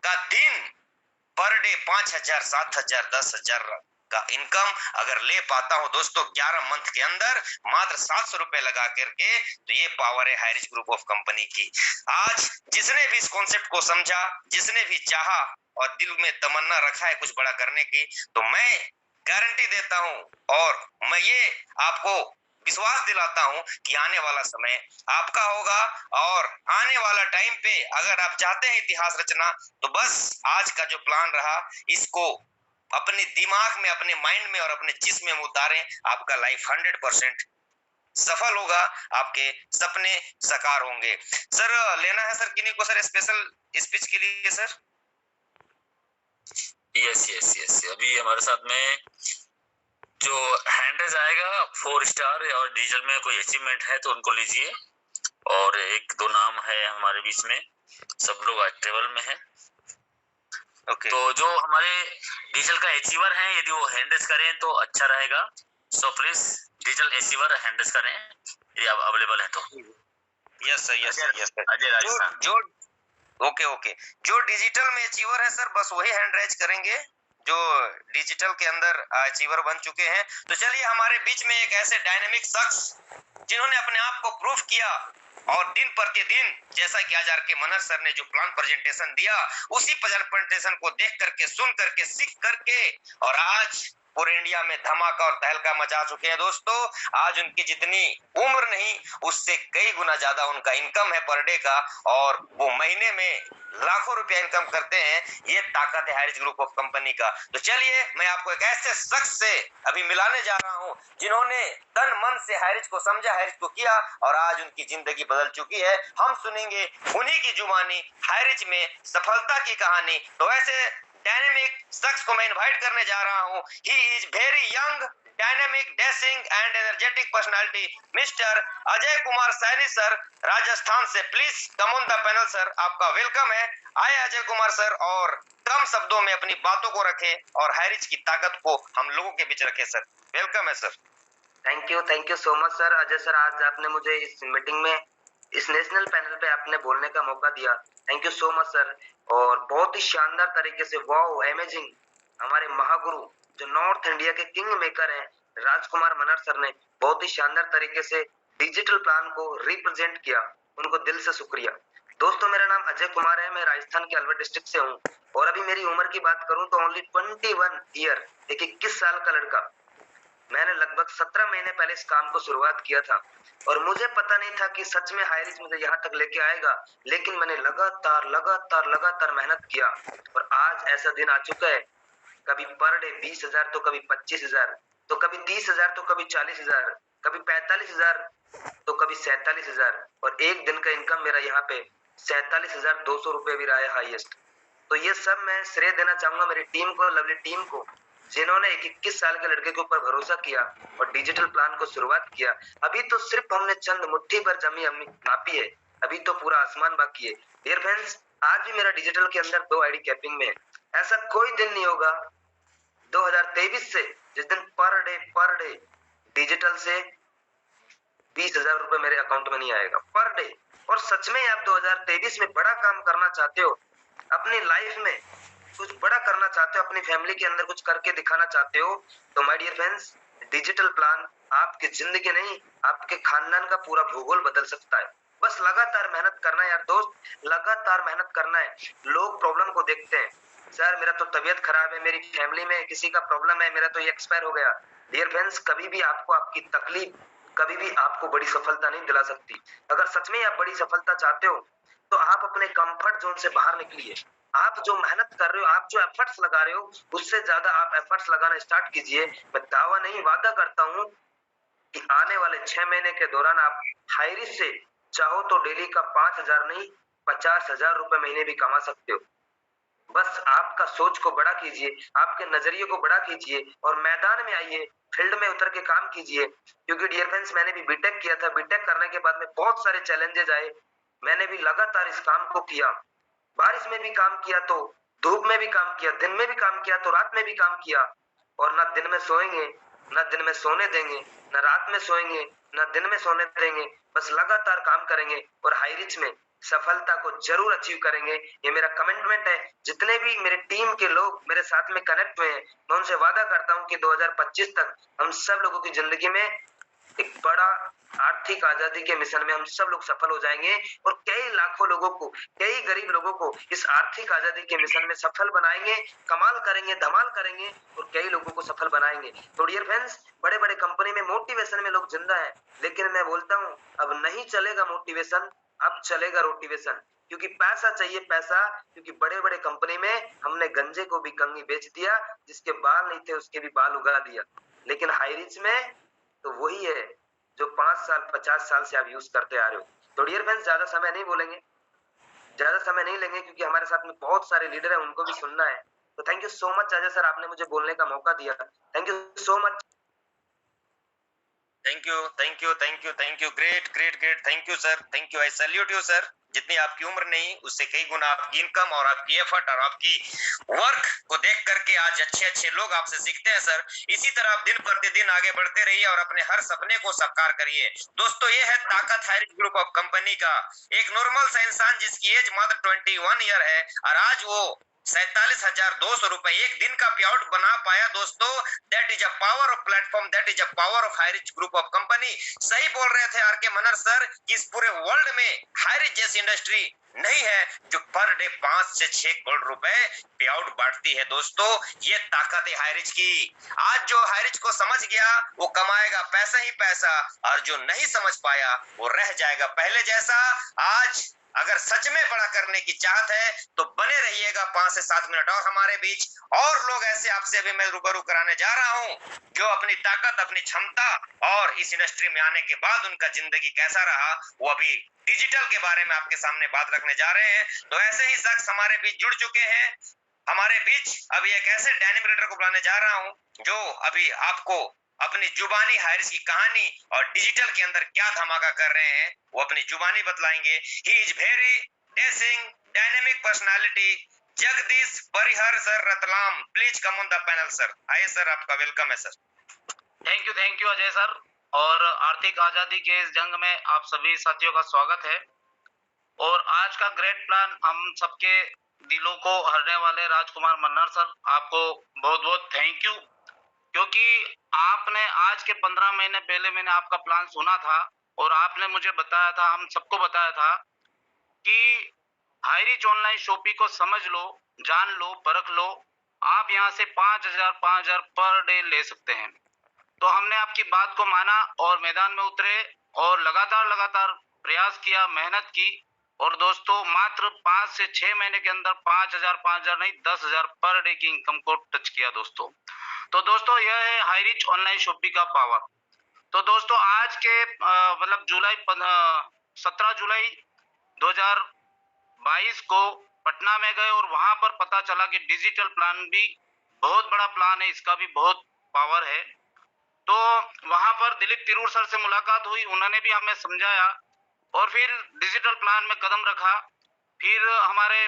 का दिन पर डे 5,000 7,000 10,000 का इनकम अगर ले पाता हूं दोस्तों 11 मंथ के अंदर मात्र 700 रुपए लगा करके, तो ये पावर है हाईरिच ग्रुप ऑफ कंपनी की। आज जिसने भी इस कॉन्सेप्ट को समझा, जिसने भी चाहा और दिल में तमन्ना रखा है कुछ बड़ा करने की, तो मैं गारंटी देता हूं और मैं ये आपको विश्वास दिलाता हूं कि आने वाला समय आपका होगा, और आने वाला टाइम पे अगर आप चाहते हैं इतिहास रचना, तो बस आज का जो प्लान रहा इसको अपने दिमाग में, अपने माइंड में और अपने जिस्म में उतारें, आपका लाइफ 100% सफल होगा, आपके सपने साकार होंगे। सर लेना है सर किन्हीं को सर स्पेशल स्पीच के लिए सर? यस यस यस, अभी हमारे साथ में जो हैंड आएगा 4 स्टार और डिजिटल में कोई अचीवमेंट है तो उनको लीजिए, और 1-2 नाम है हमारे बीच में, सब लोग आज टेबल में है। ओके तो जो हमारे डिजिटल का अचीवर हैं, यदि वो हैंड रेज करें तो अच्छा रहेगा। So please digital achiever hand raise करें यदि आप अवेलेबल है तो। Yes sir, yes sir, yes sir. Ajay Rajasthan. जो ओके ओके, जो डिजिटल में अचीवर है सर, बस वही हैंड रेज करेंगे जो डिजिटल के अंदर अचीवर बन चुके हैं। तो चलिए, हमारे बीच में एक ऐसे डायनेमिक शख्स जिन्होंने अपने आप को प्रूफ किया और दिन प्रतिदिन, जैसा कि आज आर के मनहर सर ने जो प्लान प्रेजेंटेशन दिया, उसी प्रेजेंटेशन को देख करके, सुन करके, सीख करके, और आज पूरे इंडिया में धमाका और तहलका मचा चुके हैं दोस्तों। आज उनकी जितनी उम्र नहीं, उससे कई गुना ज्यादा उनका इनकम है पर डे का, और वो महीने में लाखों रुपया इनकम करते हैं। ये ताकत है हाइरिज ग्रुप ऑफ कंपनी का। तो चलिए, मैं आपको एक ऐसे शख्स से अभी मिलाने जा रहा हूं जिन्होंने तन मन से हाइरिज को समझा, हाइरिज को किया, और आज उनकी जिंदगी बदल चुकी है। हम सुनेंगे उन्हीं की जुबानी हाइरिज में सफलता की कहानी। तो ऐसे डायनेमिक शख्स को मैं इनवाइट करने जा रहा हूं। He is very young, dynamic, dashing and energetic personality, mister Ajay Kumar Saini sir, Rajasthan से। Please come on the panel sir, आपका वेलकम है। आए अजय कुमार सर, और कम शब्दों में अपनी बातों को रखें और हाइरिज की ताकत को हम लोगों के बीच रखें सर। वेलकम है sir. Thank you so much sir. Ajay sir, आज आपने मुझे इस मीटिंग में, इस नेशनल पैनल पे आपने बोलने का मौका दिया। Thank you so much sir. और बहुत ही शानदार तरीके से, वाओ, अमेजिंग, हमारे महागुरु जो नॉर्थ इंडिया के किंग मेकर हैं, राजकुमार मनहर सर ने बहुत ही शानदार तरीके से डिजिटल प्लान को रिप्रेजेंट किया। उनको दिल से शुक्रिया। दोस्तों, मेरा नाम अजय कुमार है, मैं राजस्थान के अलवर डिस्ट्रिक्ट से हूँ। और अभी मेरी उम्र की बात करूँ तो ओनली 21 ईयर, एक 21 साल का लड़का। मैंने लगभग 17 महीने पहले इस काम को शुरुआत किया था, और मुझे पता नहीं था कि सच में हाइरिज मुझे यहाँ तक लेके आएगा। लेकिन मैंने लगातार लगातार लगातार मेहनत किया, और आज ऐसा दिन आ चुका है, कभी पर डे 20,000, तो कभी 25,000, तो कभी 30,000, तो कभी 40,000, कभी 45,000, तो कभी 47,000, और एक दिन का इनकम मेरा यहाँ पे 47,200 रुपये भी रहा है हाईएस्ट। तो ये सब मैं श्रेय देना चाहूंगा मेरी टीम को, लवली टीम को, जिन्होंने एक 21 साल के लड़के के ऊपर भरोसा किया और डिजिटल प्लान को शुरुआत किया। अभी तो सिर्फ हमने चंद मुट्ठी भर जमी हमने नापी है, अभी तो पूरा आसमान बाकी है। डियर फ्रेंड्स, आज भी मेरा डिजिटल के अंदर 2 आईडी कैपिंग में है। ऐसा कोई दिन नहीं होगा 2023 से जिस दिन पर डे डिजिटल से 20,000 रुपए मेरे अकाउंट में नहीं आएगा पर डे। और सच में आप 2023 में बड़ा काम करना चाहते हो, अपनी लाइफ में कुछ बड़ा करना चाहते हो, अपनी फैमिली के अंदर कुछ करके दिखाना चाहते हो, तो my dear friends, digital plan आपकी जिंदगी नहीं, आपके खानदान का पूरा भूगोल बदल सकता है। बस लगातार मेहनत करना है यार दोस्त, लगातार मेहनत करना है। लोग प्रॉब्लम को देखते हैं, सर मेरा तो तबीयत खराब है, मेरी फैमिली में किसी का प्रॉब्लम है, मेरा तो ये एक्सपायर हो गया। डियर फ्रेंड्स, कभी भी आपको आपकी तकलीफ कभी भी आपको बड़ी सफलता नहीं दिला सकती। अगर सच में आप बड़ी सफलता चाहते हो तो आप अपने कंफर्ट जोन से बाहर निकलिए। आप जो मेहनत कर रहे हो, आप जो एफर्ट्स लगा रहे हो, उससे ज्यादा आप एफर्ट्स लगाना स्टार्ट कीजिए। मैं दावा नहीं, वादा करता हूं कि आने वाले 6 महीने के दौरान आप हाईरिज से चाहो तो डेली का 5,000 नहीं, 50,000 रुपए महीने भी कमा सकते हो। बस आपका सोच को बड़ा कीजिए, आपके नजरिए को बड़ा कीजिए, और मैदान में आइए, फील्ड में उतर के काम कीजिए। क्योंकि डियर फ्रेंड्स, मैंने भी बीटेक किया था, बीटेक करने के बाद में बहुत सारे चैलेंजेस आए। मैंने भी लगातार इस काम को किया, बारिश में भी काम किया, तो धूप में भी काम किया, दिन में भी काम किया, तो रात में भी काम किया। और ना दिन में सोएंगे, ना दिन में सोने देंगे, ना रात में सोएंगे, ना दिन में सोने देंगे। बस लगातार काम करेंगे और हाईरिच में सफलता को जरूर अचीव करेंगे। ये मेरा कमिटमेंट है। जितने भी मेरे टीम के लोग मेरे साथ में कनेक्ट हुए हैं, मैं उनसे वादा करता हूं कि 2025 तक हम सब लोगों की जिंदगी में एक बड़ा आर्थिक आजादी के मिशन में हम सब लोग सफल हो जाएंगे, और कई लाखों लोगों को, कई गरीब लोगों को इस आर्थिक आजादी के मिशन में सफल बनाएंगे, कमाल करेंगे, धमाल करेंगे, और कई लोगों को सफल बनाएंगे। तो डियर फ्रेंड्स, बड़े बड़े कंपनी में मोटिवेशन में लोग जिंदा है, लेकिन मैं बोलता हूँ अब नहीं चलेगा मोटिवेशन, अब चलेगा रोटिवेशन। क्योंकि पैसा चाहिए, पैसा। क्योंकि बड़े बड़े कंपनी में हमने गंजे को भी कंगी बेच दिया, जिसके बाल नहीं थे उसके भी बाल उगा दिया। लेकिन हाईरिच में तो वही है जो 5 साल 50 साल से आप यूज करते आ रहे हो। तो डियर फ्रेंड्स, ज्यादा समय नहीं बोलेंगे, ज्यादा समय नहीं लेंगे, क्योंकि हमारे साथ में बहुत सारे लीडर हैं, उनको भी सुनना है। तो thank you so much Ajay sir, आपने मुझे बोलने का मौका दिया। Thank you so much. Thank you thank you thank you thank you great great great thank you sir thank you I salute you sir जितनी आपकी उम्र नहीं उससे कई गुना आपकी इनकम और आपकी एफर्ट और आपकी वर्क को देख करके आज अच्छे अच्छे लोग आपसे सीखते हैं सर। इसी तरह आप दिन प्रतिदिन आगे बढ़ते रहिए और अपने हर सपने को साकार करिए। दोस्तों ये है ताकत हाइरिच ग्रुप ऑफ कंपनी का एक नॉर्मल सा इंसान जिसकी एज मात्र 21 ईयर है और आज वो 47,200 रुपए एक दिन का पे आउट बना पाया। दोस्तों that is a power of platform, that is a power of HiRich group of company. सही बोल रहे थे आर के मनर सर कि इस पूरे वर्ल्ड में हाइरिच जैसी इंडस्ट्री नहीं है जो पर डे 5 से 6 करोड़ रुपए पे आउट बांटती है। दोस्तों ये ताकत है हाइरिच की। आज जो हाइरिच को समझ गया वो कमाएगा पैसा ही पैसा और जो नहीं समझ पाया वो रह जाएगा पहले जैसा। आज अगर सच में बड़ा करने की चाहत है तो बने रहिएगा 5 से 7 मिनट और हमारे बीच और लोग ऐसे आपसे अभी मैं रूबरू कराने जा रहा हूं जो अपनी ताकत अपनी क्षमता और इस इंडस्ट्री में आने के बाद उनका जिंदगी कैसा रहा वो अभी डिजिटल के बारे में आपके सामने बात रखने जा रहे हैं। तो ऐसे ही शख्स हमारे बीच जुड़ चुके हैं। हमारे बीच अभी एक ऐसे डायनेमिक लीडर को बुलाने जा रहा हूं जो अभी आपको अपनी जुबानी हाइरिच की कहानी और डिजिटल के अंदर क्या धमाका कर रहे हैं वो अपनी जुबानी बतलाएंगे। He is very dashing dynamic personality Jagdish Parihar sir Ratlam. Please come on the panel sir. आइए सर आपका वेलकम है sir. Thank you Ajay sir. और आर्थिक आजादी के इस जंग में आप सभी साथियों का स्वागत है। और आज का ग्रेट प्लान हम सबके दिलों को हरने वाले राजकुमार मन्नर सर, आपको बहुत बहुत थैंक यू, क्योंकि आपने आज के 15 महीने पहले मैंने आपका प्लान सुना था और आपने मुझे बताया था, हम सबको बताया था कि हाइरिच ऑनलाइन शॉपिंग को समझ लो, जान लो, परख लो, आप यहाँ से 5,000 पर डे ले सकते हैं। तो हमने आपकी बात को माना और मैदान में उतरे और लगातार प्रयास किया, मेहनत की और दोस्तों मात्र 5 से 6 महीने के अंदर 5,000 नहीं 10,000 पर डे की इनकम को टच किया दोस्तों। तो दोस्तों यह है हाइरिच ऑनलाइन शॉपिंग का पावर। तो दोस्तों आज के मतलब 17 जुलाई 2022 को पटना में गए और वहां पर पता चला कि डिजिटल प्लान भी बहुत बड़ा प्लान है, इसका भी बहुत पावर है। तो वहां पर दिलीप तिरूर सर से मुलाकात हुई, उन्होंने भी हमें समझाया और फिर डिजिटल प्लान में कदम रखा। फिर हमारे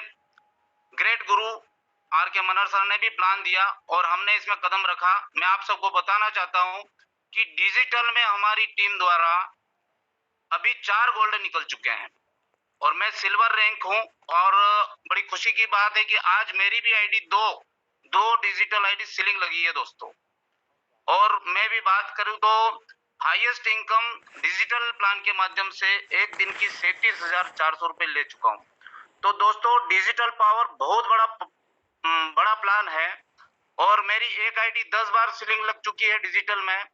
ग्रेट गुरु आर के मनर सर ने भी प्लान दिया और हमने इसमें कदम रखा। मैं आप सबको बताना चाहता हूं कि डिजिटल में हमारी टीम द्वारा अभी 4 गोल्ड निकल चुके हैं और मैं सिल्वर रैंक हूं। और बड़ी खुशी की बात है कि आज मेरी भी आईडी दो डिजिटल आईडी सीलिंग लगी है दोस्तों। और मैं भी बात करूं तो हाईएस्ट इनकम डिजिटल प्लान के माध्यम से एक दिन की 37,400 रुपए ले चुका हूं। तो दोस्तों डिजिटल पावर बहुत बड़ा प्लान है और मेरी एक आईडी 10 बार सीलिंग लग चुकी है डिजिटल में,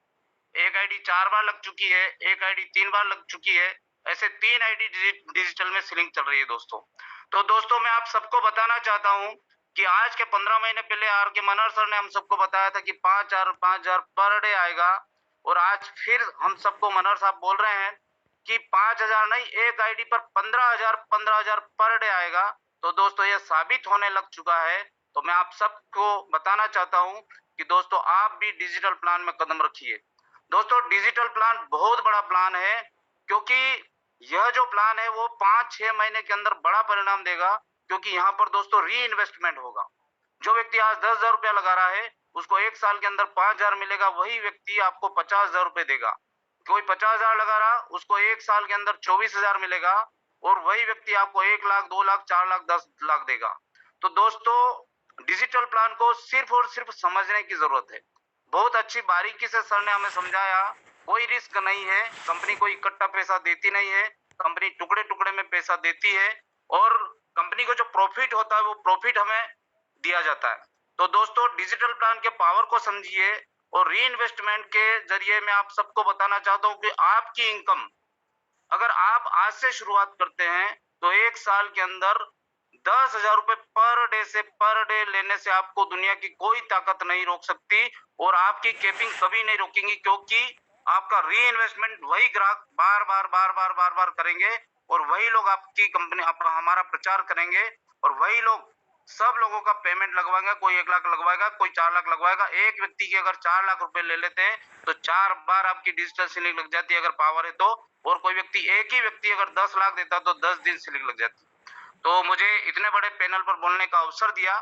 एक आईडी 4 बार लग चुकी है, एक आईडी 3 बार लग चुकी है, ऐसे 3 आईडी डिजिटल में सीलिंग चल रही है दोस्तों। तो दोस्तों मैं आप सबको बताना चाहता हूं कि आज के 15 महीने पहले आर के मनर सर ने हम सबको बताया था कि 5,000 पर डे आएगा और आज फिर हम सबको मनर साहब बोल रहे हैं कि 5,000 नहीं, एक आईडी पर 15,000 पर डे आएगा। तो दोस्तों ये साबित होने लग चुका है। तो मैं आप सबको बताना चाहता हूं कि दोस्तों आप भी डिजिटल प्लान में कदम रखिए। दोस्तों डिजिटल प्लान बहुत बड़ा प्लान है, क्योंकि यह जो प्लान है वो 5-6 महीने के अंदर बड़ा परिणाम देगा, क्योंकि यहाँ पर दोस्तों री इन्वेस्टमेंट होगा। जो व्यक्ति आज 10,000 रुपया लगा रहा है उसको 1 साल के अंदर 5,000 मिलेगा, वही व्यक्ति आपको 50,000 रुपए देगा। कोई 50,000 लगा रहा उसको 1 साल के अंदर 24,000 मिलेगा और वही व्यक्ति आपको 1 लाख 2 लाख 4 लाख 10 लाख देगा। तो दोस्तों डिजिटल प्लान को सिर्फ और सिर्फ समझने की जरूरत है। बहुत अच्छी बारीकी से सर ने हमें समझाया, कोई रिस्क नहीं है, कंपनी कोई इकट्ठा पैसा देती नहीं है, कंपनी टुकड़े टुकड़े में पैसा देती है और कंपनी को जो प्रॉफिट होता है वो प्रॉफिट हमें दिया जाता है। तो दोस्तों डिजिटल प्लान के पावर को समझिए और री इन्वेस्टमेंट के जरिए मैं आप सबको बताना चाहता हूं कि आपकी इनकम अगर आप आज से शुरुआत करते हैं तो 1 साल के अंदर 10,000 रुपए पर डे से पर डे लेने से आपको दुनिया की कोई ताकत नहीं रोक सकती और आपकी कैपिंग कभी नहीं रोकेंगी, क्योंकि आपका री इन्वेस्टमेंट वही ग्राहक बार बार करेंगे और वही लोग आपकी कंपनी हमारा प्रचार करेंगे और वही लोग सब लोगों का पेमेंट लगवाएंगे। कोई 1 लाख लगवाएगा, कोई 4 लाख लगवाएगा। एक व्यक्ति के अगर 4 लाख रुपए ले लेते हैं तो 4 बार आपकी डिजिटल स्लिप लग जाती है अगर पावर है तो। और कोई व्यक्ति, एक ही व्यक्ति अगर 10 लाख देता तो 10 दिन स्लिप लग जाती। तो मुझे इतने बड़े पैनल पर बोलने का अवसर दिया,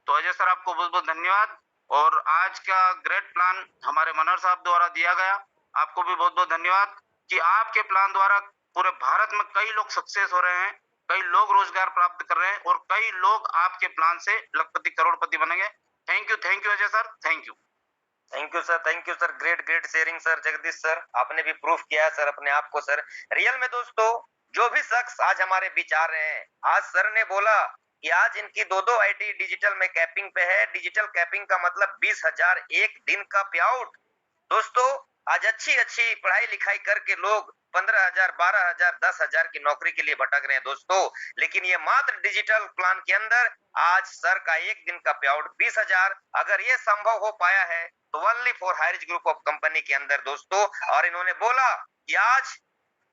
तो अजय सर आपको बहुत बहुत धन्यवाद। और आज का ग्रेट प्लान हमारे मनहर साहब द्वारा दिया गया, आपको भी बहुत बहुत धन्यवाद कि आपके प्लान द्वारा पूरे भारत में कई लोग सक्सेस हो रहे हैं, कई लोग रोजगार प्राप्त कर रहे हैं और कई लोग आपके प्लान से लखपति करोड़पति बनेंगे। Thank you Ajay sir, thank you sir. Great great sharing sir. Jagdish sir, आपने भी प्रूफ किया है सर अपने आप को सर। रियल में दोस्तों, जो भी शख्स आज हमारे बीच आ रहे हैं, आज सर ने बोला कि आज इनकी 2-2 आईटी डिजिटल में कैपिंग पे है। डिजिटल कैपिंग का मतलब 20,000 एक दिन का पे आउट। दोस्तों, आज अच्छी पढ़ाई लिखाई करके लोग 15,000, 12,000, 10,000 की नौकरी के लिए भटक रहे हैं दोस्तों, लेकिन ये मात्र डिजिटल प्लान के अंदर आज सर का एक दिन का पे आउट 20,000। अगर ये संभव हो पाया है तो only for HiRich group of company के अंदर दोस्तों। और इन्होंने बोला कि आज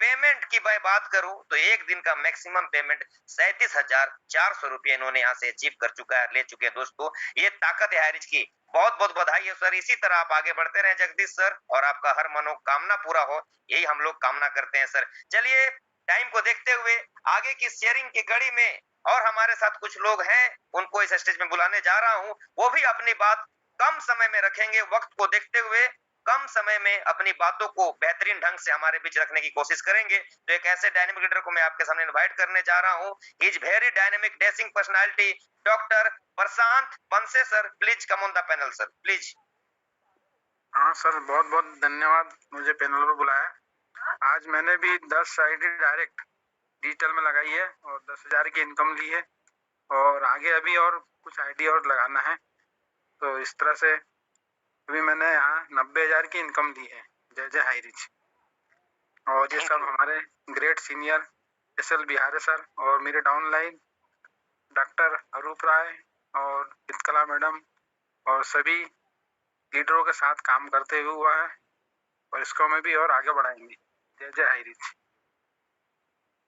पेमेंट की मैं बात करूं तो एक दिन का मैक्सिमम पेमेंट 37,400 रुपये इन्होंने यहाँ से अचीव कर चुका है, ले चुके हैं दोस्तों। ये ताकत है हाइरिज की। बहुत बहुत बधाई है सर। इसी तरह आप आगे बढ़ते रहे जगदीश सर, और आपका हर मनोकामना पूरा हो, यही हम लोग कामना करते हैं सर। चलिए, टाइम को देखते हुए आगे की शेयरिंग की कड़ी में और हमारे साथ कुछ लोग हैं, उनको इस स्टेज में बुलाने जा रहा हूं। वो भी अपनी बात कम समय में रखेंगे, वक्त को देखते हुए कम समय में अपनी बातों को बेहतरीन ढंग से हमारे बीच रखने की कोशिश करेंगे। तो एक ऐसे डायनेमिक लीडर को मैं आपके सामने इनवाइट करने जा रहा हूं। Is very dynamic dashing personality, doctor Prashant Panse sir. Please come on the panel sir, please. हाँ सर, बहुत बहुत धन्यवाद मुझे पैनल पर बुलाया। आज मैंने भी 10 आईडी डायरेक्ट डिजिटल में लगाई है और 10,000 की इनकम ली है, और आगे अभी और कुछ आईडी और लगाना है। तो इस तरह से अभी मैंने यहाँ 90,000 की इनकम दी है। जय जय हाइरिज। और ये सब हमारे great senior SL Bihari sir और मेरे डाउनलाइन डॉक्टर अरूप राय और चित्रकला मैडम और सभी लीडरों के साथ काम करते हुए हुआ है, और इसको मैं भी और आगे बढ़ाएंगे। जय जय HiRich.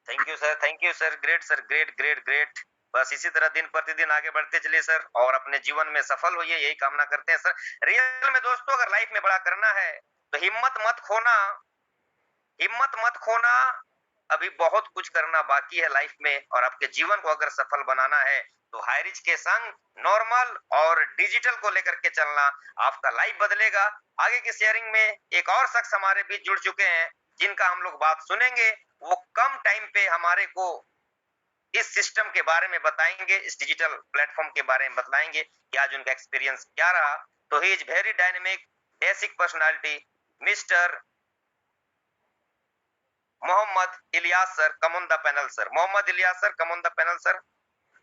Thank you sir. Great sir, great great great. बस इसी तरह दिन प्रतिदिन आगे बढ़ते चलिए सर, और अपने जीवन में सफल होइए, यही कामना करते हैं सर। रियल में दोस्तों, अगर लाइफ में बड़ा करना है तो हिम्मत मत खोना। अभी बहुत कुछ करना बाकी है लाइफ में, और आपके जीवन को अगर सफल बनाना है तो हाइरिज के संग नॉर्मल और डिजिटल को लेकर के चलना, आपका लाइफ बदलेगा। आगे की शेयरिंग में एक और शख्स हमारे बीच जुड़ चुके हैं, जिनका हम लोग बात सुनेंगे। वो कम टाइम पे हमारे को इस सिस्टम के बारे में बताएंगे, इस डिजिटल प्लेटफॉर्म के बारे में बताएंगे कि आज उनका एक्सपीरियंस क्या रहा। तो he is very dynamic basic personality, mister Mohammad Ilyas sir. Come on the panel sir. Mohammad Ilyas sir, come on the panel sir.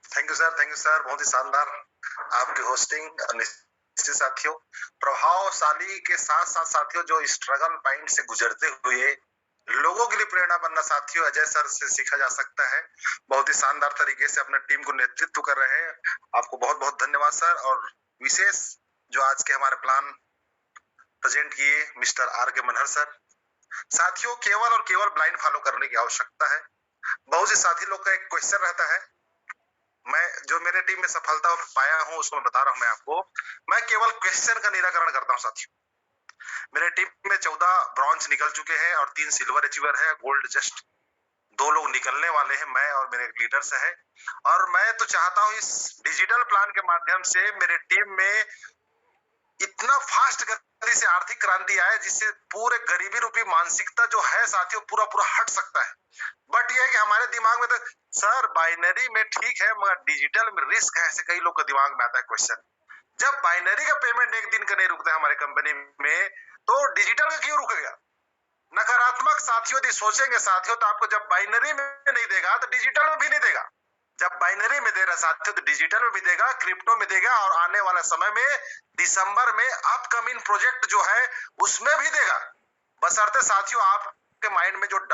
Thank you sir. बहुत ही शानदार आपकी होस्टिंग। साथियों, प्रभावशाली के साथ साथ साथियों, जो स्ट्रगल पॉइंट से गुजरते हुए लोगों के लिए प्रेरणा बनना साथियों अजय सर से सीखा जा सकता है। बहुत ही शानदार तरीके से अपने टीम को नेतृत्व कर रहे हैं। आपको बहुत बहुत धन्यवाद सर। और विशेष जो आज के हमारे प्लान प्रेजेंट किए मिस्टर R.K. मनहर सर। साथियों, केवल और केवल ब्लाइंड फॉलो करने की आवश्यकता है। बहुत से साथी लोग का एक क्वेश्चन रहता है, मैं जो मेरे टीम में सफलता पाया हूं उसको बता रहा हूं मैं आपको। मैं केवल क्वेश्चन का निराकरण करता हूं साथियों। मेरे टीम में 14 ब्रॉन्ज निकल चुके हैं और 3 सिल्वर अचीवर है। गोल्ड जस्ट 2 लोग निकलने वाले हैं, मैं और मेरे लीडर्स है। और मैं तो चाहता हूं इस डिजिटल प्लान के माध्यम से मेरे टीम में इतना फास्ट गति से आर्थिक क्रांति आए जिससे पूरे गरीबी रूपी मानसिकता जो है साथियों पूरा हट सकता है। बट ये है कि हमारे दिमाग में तो सर बाइनरी में ठीक है, मगर डिजिटल में रिस्क है, ऐसे कई लोग के दिमाग में आता है क्वेश्चन। जब बाइनरी का पेमेंट एक दिन का नहीं रुकता है हमारे कंपनी में, तो डिजिटल का क्यों रुकेगा? नकारात्मक साथियों यदि सोचेंगे साथियों, तो आपको जब बाइनरी में नहीं देगा तो डिजिटल में भी नहीं देगा। जब बाइनरी में दे रहा साथियों तो डिजिटल में भी देगा, क्रिप्टो में देगा, और आने वाला समय में दिसंबर में अपकमिंग प्रोजेक्ट जो है उसमें भी देगा। बशर्ते साथियों आपके माइंड में जो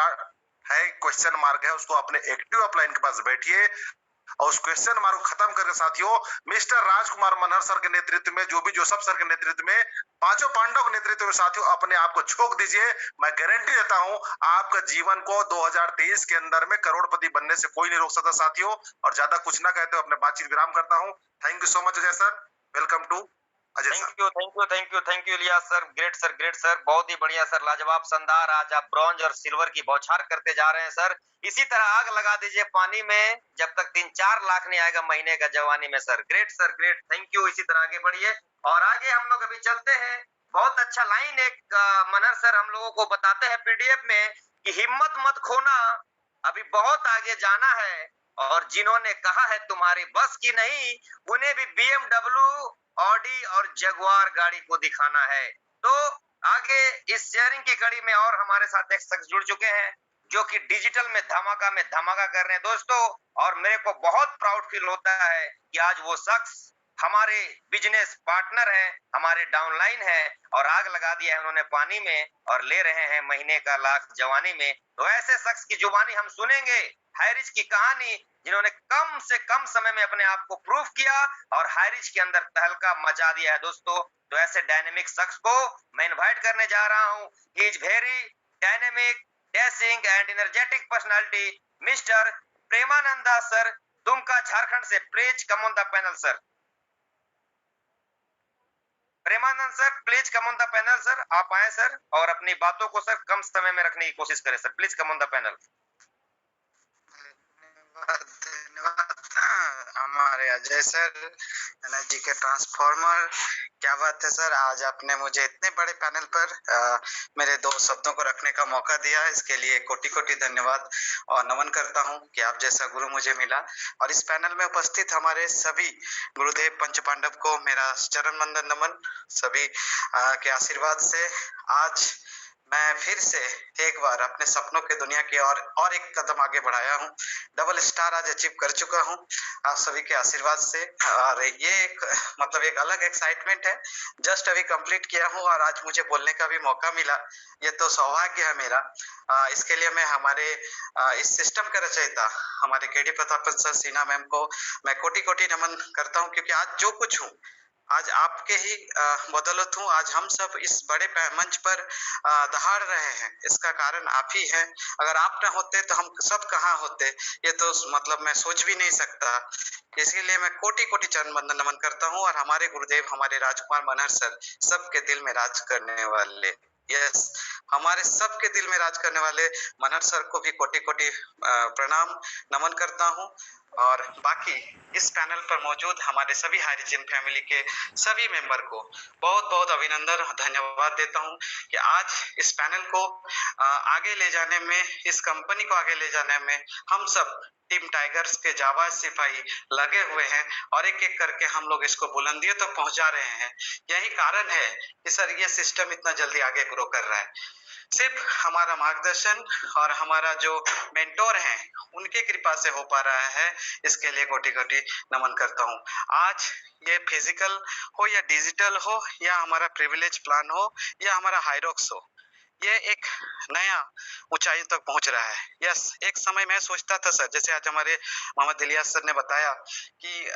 है क्वेश्चन मार्क है उसको अपने एक्टिव अपलाइन के पास बैठिए, और उस क्वेश्चन मार्क को खत्म करके साथियों मिस्टर राजकुमार मनहर सर के नेतृत्व में, जो भी जोसफ सर के नेतृत्व में, पांचों पांडव के नेतृत्व में साथियों अपने आप को झोंक दीजिए। मैं गारंटी देता हूं आपका जीवन को 2023 के अंदर में करोड़पति बनने से कोई नहीं रोक सकता साथियों। और ज्यादा कुछ ना कहते हुए अपने बातचीत विराम करता हूं। Thank you so much Ajay sir. Welcome to Ajay sir. Thank you Ilyas sir. Great sir, बहुत ही बढ़िया सर, लाजवाब, शानदार। आज आप ब्रॉन्ज और सिल्वर की बौछार करते जा रहे हैं सर। इसी तरह आग लगा दीजिए पानी में जब तक 3-4 लाख नहीं आएगा महीने का जवानी में sir. Great sir, great, thank you. इसी तरह आगे बढ़िए और आगे हम लोग अभी चलते हैं। बहुत अच्छा लाइन एक मनहर सर हम लोगों को बताते हैं पीडीएफ में कि हिम्मत मत खोना, अभी बहुत आगे जाना है, और जिन्होंने कहा है तुम्हारी बस की नहीं, उन्हें भी BMW, ऑडी और जगुआर गाड़ी को दिखाना है। तो आगे इस शेयरिंग की कड़ी में और हमारे साथ एक शख्स जुड़ चुके हैं जो कि डिजिटल में धमाका कर रहे हैं दोस्तों, और मेरे को बहुत प्राउड फील होता है कि आज वो शख्स हमारे बिजनेस पार्टनर हैं, हमारे डाउनलाइन हैं, और आग लगा दिया है उन्होंने पानी में और ले रहे हैं महीने का लाख जवानी में। तो ऐसे शख्स की जुबानी हम सुनेंगे, हाईरिच की कहानी, जिन्होंने कम से कम समय में अपने आप को प्रूव किया और हाईरिच के अंदर तहलका मचा दिया है दोस्तों। तो ऐसे डायनेमिक शख्स को मैं इनवाइट करने जा रहा हूं। He is very dynamic, dashing and energetic personality, mister Premananda sir, Dumka, Jharkhand से। Please come on the panel sir. Premanand sir, please come on the panel sir. आप आए सर और अपनी बातों को सर कम समय में रखने की कोशिश करें sir. Please come on the panel. धन्यवाद हमारे अजय सर, एनर्जी के ट्रांसफॉर्मर। क्या बात है सर, आज आपने मुझे इतने बड़े पैनल पर मेरे 2 शब्दों को रखने का मौका दिया, इसके लिए कोटि कोटि धन्यवाद और नमन करता हूं कि आप जैसा गुरु मुझे मिला। और इस पैनल में उपस्थित हमारे सभी गुरुदेव पंच पांडव को मेरा चरण वंदन नमन। सभी के आशीर्वाद से आज मैं फिर से एक बार अपने सपनों के दुनिया की और एक कदम आगे बढ़ाया हूँ। डबल स्टार आज अचीव कर चुका हूँ आप सभी के आशीर्वाद से। और ये एक मतलब एक अलग एक्साइटमेंट है। जस्ट अभी कंप्लीट किया हूँ और आज मुझे बोलने का भी मौका मिला, ये तो सौभाग्य है मेरा। इसके लिए मैं हमारे इस सिस्टम का रचयिता हमारे KD Pratap sir Sinha ma'am को मैं कोटि कोटि नमन करता हूँ, क्योंकि आज जो कुछ हूँ आज आपके ही बदौलत हूँ। आज हम सब इस बड़े मंच पर दहाड़ रहे हैं, इसका कारण आप ही हैं। अगर आप न होते तो हम सब कहाँ होते, ये तो मतलब मैं सोच भी नहीं सकता। इसीलिए मैं कोटि कोटि चरण वंदन नमन करता हूँ। और हमारे गुरुदेव हमारे राजकुमार मनहर सर, सबके दिल में राज करने वाले, यस, हमारे सबके दिल में राज करने वाले मनहर सर को भी कोटि कोटि प्रणाम नमन करता हूँ। और बाकी इस पैनल पर मौजूद हमारे सभी हाईरिजन फैमिली के सभी मेंबर को बहुत बहुत अभिनंदन और धन्यवाद देता हूं कि आज इस पैनल को आगे ले जाने में, इस कंपनी को आगे ले जाने में हम सब टीम टाइगर्स के जाबाज सिपाही लगे हुए हैं और एक एक करके हम लोग इसको बुलंदियों तक पहुंचा रहे हैं। यही कारण है कि सर ये सिस्टम इतना जल्दी आगे ग्रो कर रहा है। सिर्फ हमारा मार्गदर्शन और हमारा जो मेंटोर हैं उनके कृपा से हो पा रहा है। इसके लिए कोटि कोटि नमन करता हूँ। आज ये फिजिकल हो या डिजिटल हो या हमारा प्रिविलेज प्लान हो या हमारा हाइरॉक्स हो, ये एक नया ऊंचाई तक पहुंच रहा है। यस, एक समय मैं सोचता था सर, जैसे आज हमारे मोहम्मद इलियास सर ने बताया कि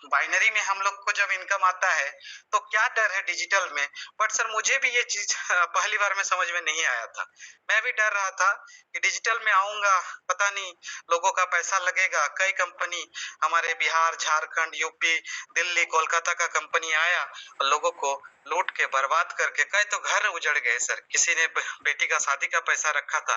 बाइनरी में हम लोग को जब इनकम आता है तो क्या डर है डिजिटल में, बट सर मुझे भी ये चीज पहली बार में समझ में नहीं आया था। मैं भी डर रहा था कि डिजिटल में आऊंगा, पता नहीं लोगों का पैसा लगेगा। कई कंपनी हमारे बिहार, झारखंड, यूपी, दिल्ली, कोलकाता का कंपनी आया और लोगों को लूट के बर्बाद करके, कई तो घर उजड़ गए सर। किसी ने बेटी का शादी का पैसा रखा था,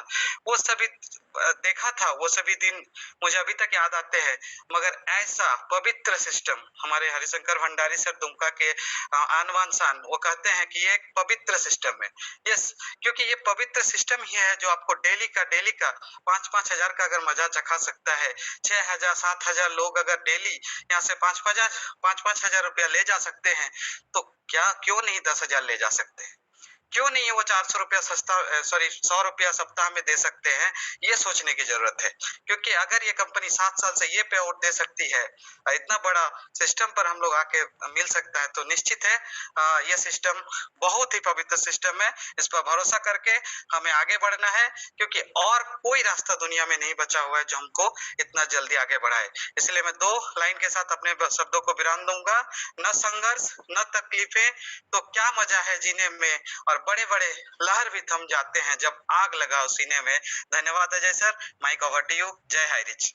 वो सभी देखा था, वो सभी दिन मुझे अभी तक याद आते हैं। मगर ऐसा पवित्र सिस्टम हमारे हरिशंकर भंडारी सर दुमका के आन बान शान, वो कहते हैं कि ये एक पवित्र सिस्टम है। यस, क्योंकि ये पवित्र सिस्टम ही है जो आपको डेली का 5-5 हजार का अगर मजा चखा सकता है। 6,000-7,000 लोग अगर डेली यहाँ से 5-5 हजार रुपया ले जा सकते हैं तो क्या क्यों नहीं 10,000 ले जा सकते हैं। क्यों नहीं है वो 400 रुपया सस्ता, सॉरी 100 रुपया सप्ताह में दे सकते हैं, ये सोचने की जरूरत है। क्योंकि अगर ये कंपनी 7 साल से ये पे आउट दे सकती है, इतना बड़ा सिस्टम पर हम लोग आके मिल सकता है, तो निश्चित है ये सिस्टम बहुत ही पवित्र सिस्टम है। इस पर भरोसा करके हमें आगे बढ़ना है, क्योंकि और कोई रास्ता दुनिया में नहीं बचा हुआ है जो हमको इतना जल्दी आगे बढ़ाए। इसलिए मैं 2 लाइन के साथ अपने शब्दों को विराम दूंगा। न संघर्ष न तकलीफें तो क्या मजा है जीने में, और बड़े बड़े लहर भी थम जाते हैं जब आग लगाओ सीने में। धन्यवाद Ajay sir, mike over to you. जय HiRich.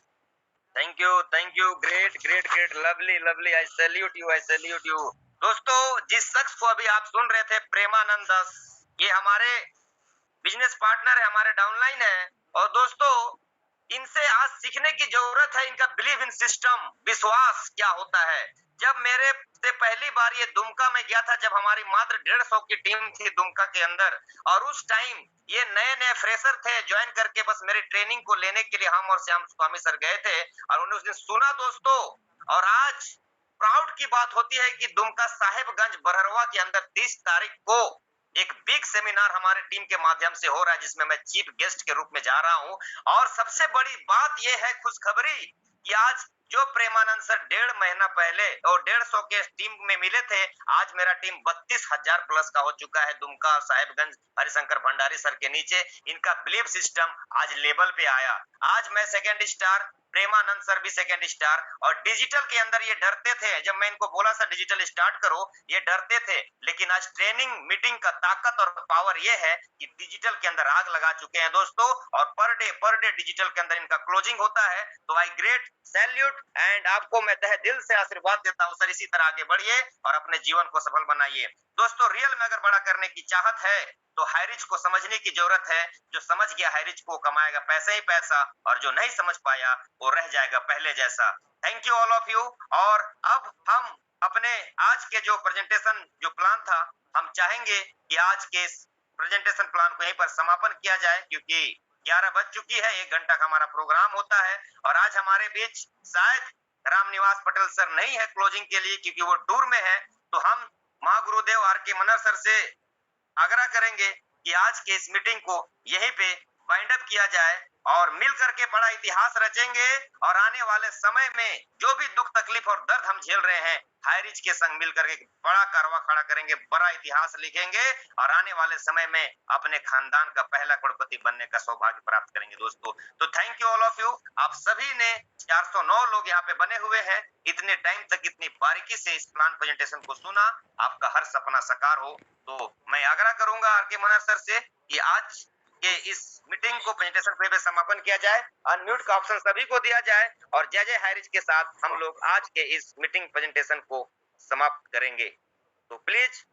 Thank you, great great great, lovely lovely, I salute you. दोस्तों, जिस शख्स को अभी आप सुन रहे थे, प्रेमानंद दास, ये हमारे बिजनेस पार्टनर है, हमारे डाउनलाइन है। और दोस्तों, इनसे आज सीखने की जरूरत है, इनका बिलीव इन सिस्टम, विश्वास क्या होता है। जब मेरे से पहली बार ये दुमका में गया था, जब हमारी मात्र 150 की टीम थी दुमका के अंदर, और उस टाइम ये नए नए फ्रेशर थे, ज्वाइन करके बस मेरी ट्रेनिंग को लेने के लिए हम और श्याम स्वामी सर गए थे, और उन्होंने उस दिन सुना दोस्तों। और आज प्राउड की बात होती है कि दुमका साहेबगंज बरहरवा के अंदर 30 तारीख को एक बिग सेमिनार हमारे टीम के माध्यम से हो रहा है, जिसमें मैं चीफ गेस्ट के रूप में जा रहा हूं। और सबसे बड़ी बात यह है, खुशखबरी, कि आज जो प्रेमानंद सर 1.5 महीना पहले और 150 के टीम में मिले थे, आज मेरा टीम 32,000 प्लस का हो चुका है। दुमका साहेबगंज हरिशंकर भंडारी सर के नीचे इनका बिलीव सिस्टम आज लेवल पे आया। आज मैं 2nd स्टार, प्रेमानंद सर भी 2nd स्टार। और डिजिटल के अंदर ये डरते थे, जब मैं इनको बोला सर डिजिटल स्टार्ट करो, ये डरते थे। लेकिन आज ट्रेनिंग मीटिंग का ताकत और पावर ये है कि डिजिटल के अंदर आग लगा चुके हैं दोस्तों, और पर डे डिजिटल के अंदर इनका क्लोजिंग होता है। तो आई ग्रेट सैल्यूट, एंड आपको मैं तहे दिल से आशीर्वाद देता हूं सर, इसी तरह आगे बढ़िए और अपने जीवन को सफल बनाइए। दोस्तों, रियल में अगर बड़ा करने की चाहत है तो हाईरिच को समझने की जरूरत है। जो समझ गया हाईरिच को कमाएगा पैसा ही पैसा, और जो नहीं समझ पाया वो रह जाएगा पहले जैसा। Thank you all of you. और अब हम अपने आज के जो प्रेजेंटेशन जो प्लान था, हम चाहेंगे कि आज के इस प्रेजेंटेशन प्लान को यहीं पर समापन किया जाए, क्योंकि 11 बज चुकी है, 1 घंटा का हमारा प्रोग्राम होता है। और आज हमारे बीच शायद रामनिवास पटेल सर नहीं है क्लोजिंग के लिए, क्योंकि वो टूर में है। तो हम महागुरुदेव R.K. मनर सर से आग्रह करेंगे कि आज के इस मीटिंग को यहीं पे वाइंड अप किया जाए, और मिल करके बड़ा इतिहास रचेंगे। और आने वाले समय में जो भी दुख तकलीफ और दर्द हम झेल रहे हैं, हाईरिच के संग मिल करके बड़ा कारवा खड़ा करेंगे, बड़ा इतिहास लिखेंगे, और आने वाले समय में अपने खानदान का पहला करोड़पति बनने का सौभाग्य प्राप्त करेंगे दोस्तों। तो thank you all of you. आप सभी ने 409 लोग यहाँ पे बने हुए हैं, इतने टाइम तक इतनी बारीकी से इस प्लान प्रेजेंटेशन को सुना, आपका हर सपना साकार हो। तो मैं आग्रह करूंगा R.K. मनर सर से कि आज के इस मीटिंग को प्रेजेंटेशन पे समापन किया जाए, अनम्यूट का ऑप्शन सभी को दिया जाए, और जय जय हाईरिच के साथ हम लोग आज के इस मीटिंग प्रेजेंटेशन को समाप्त करेंगे। तो प्लीज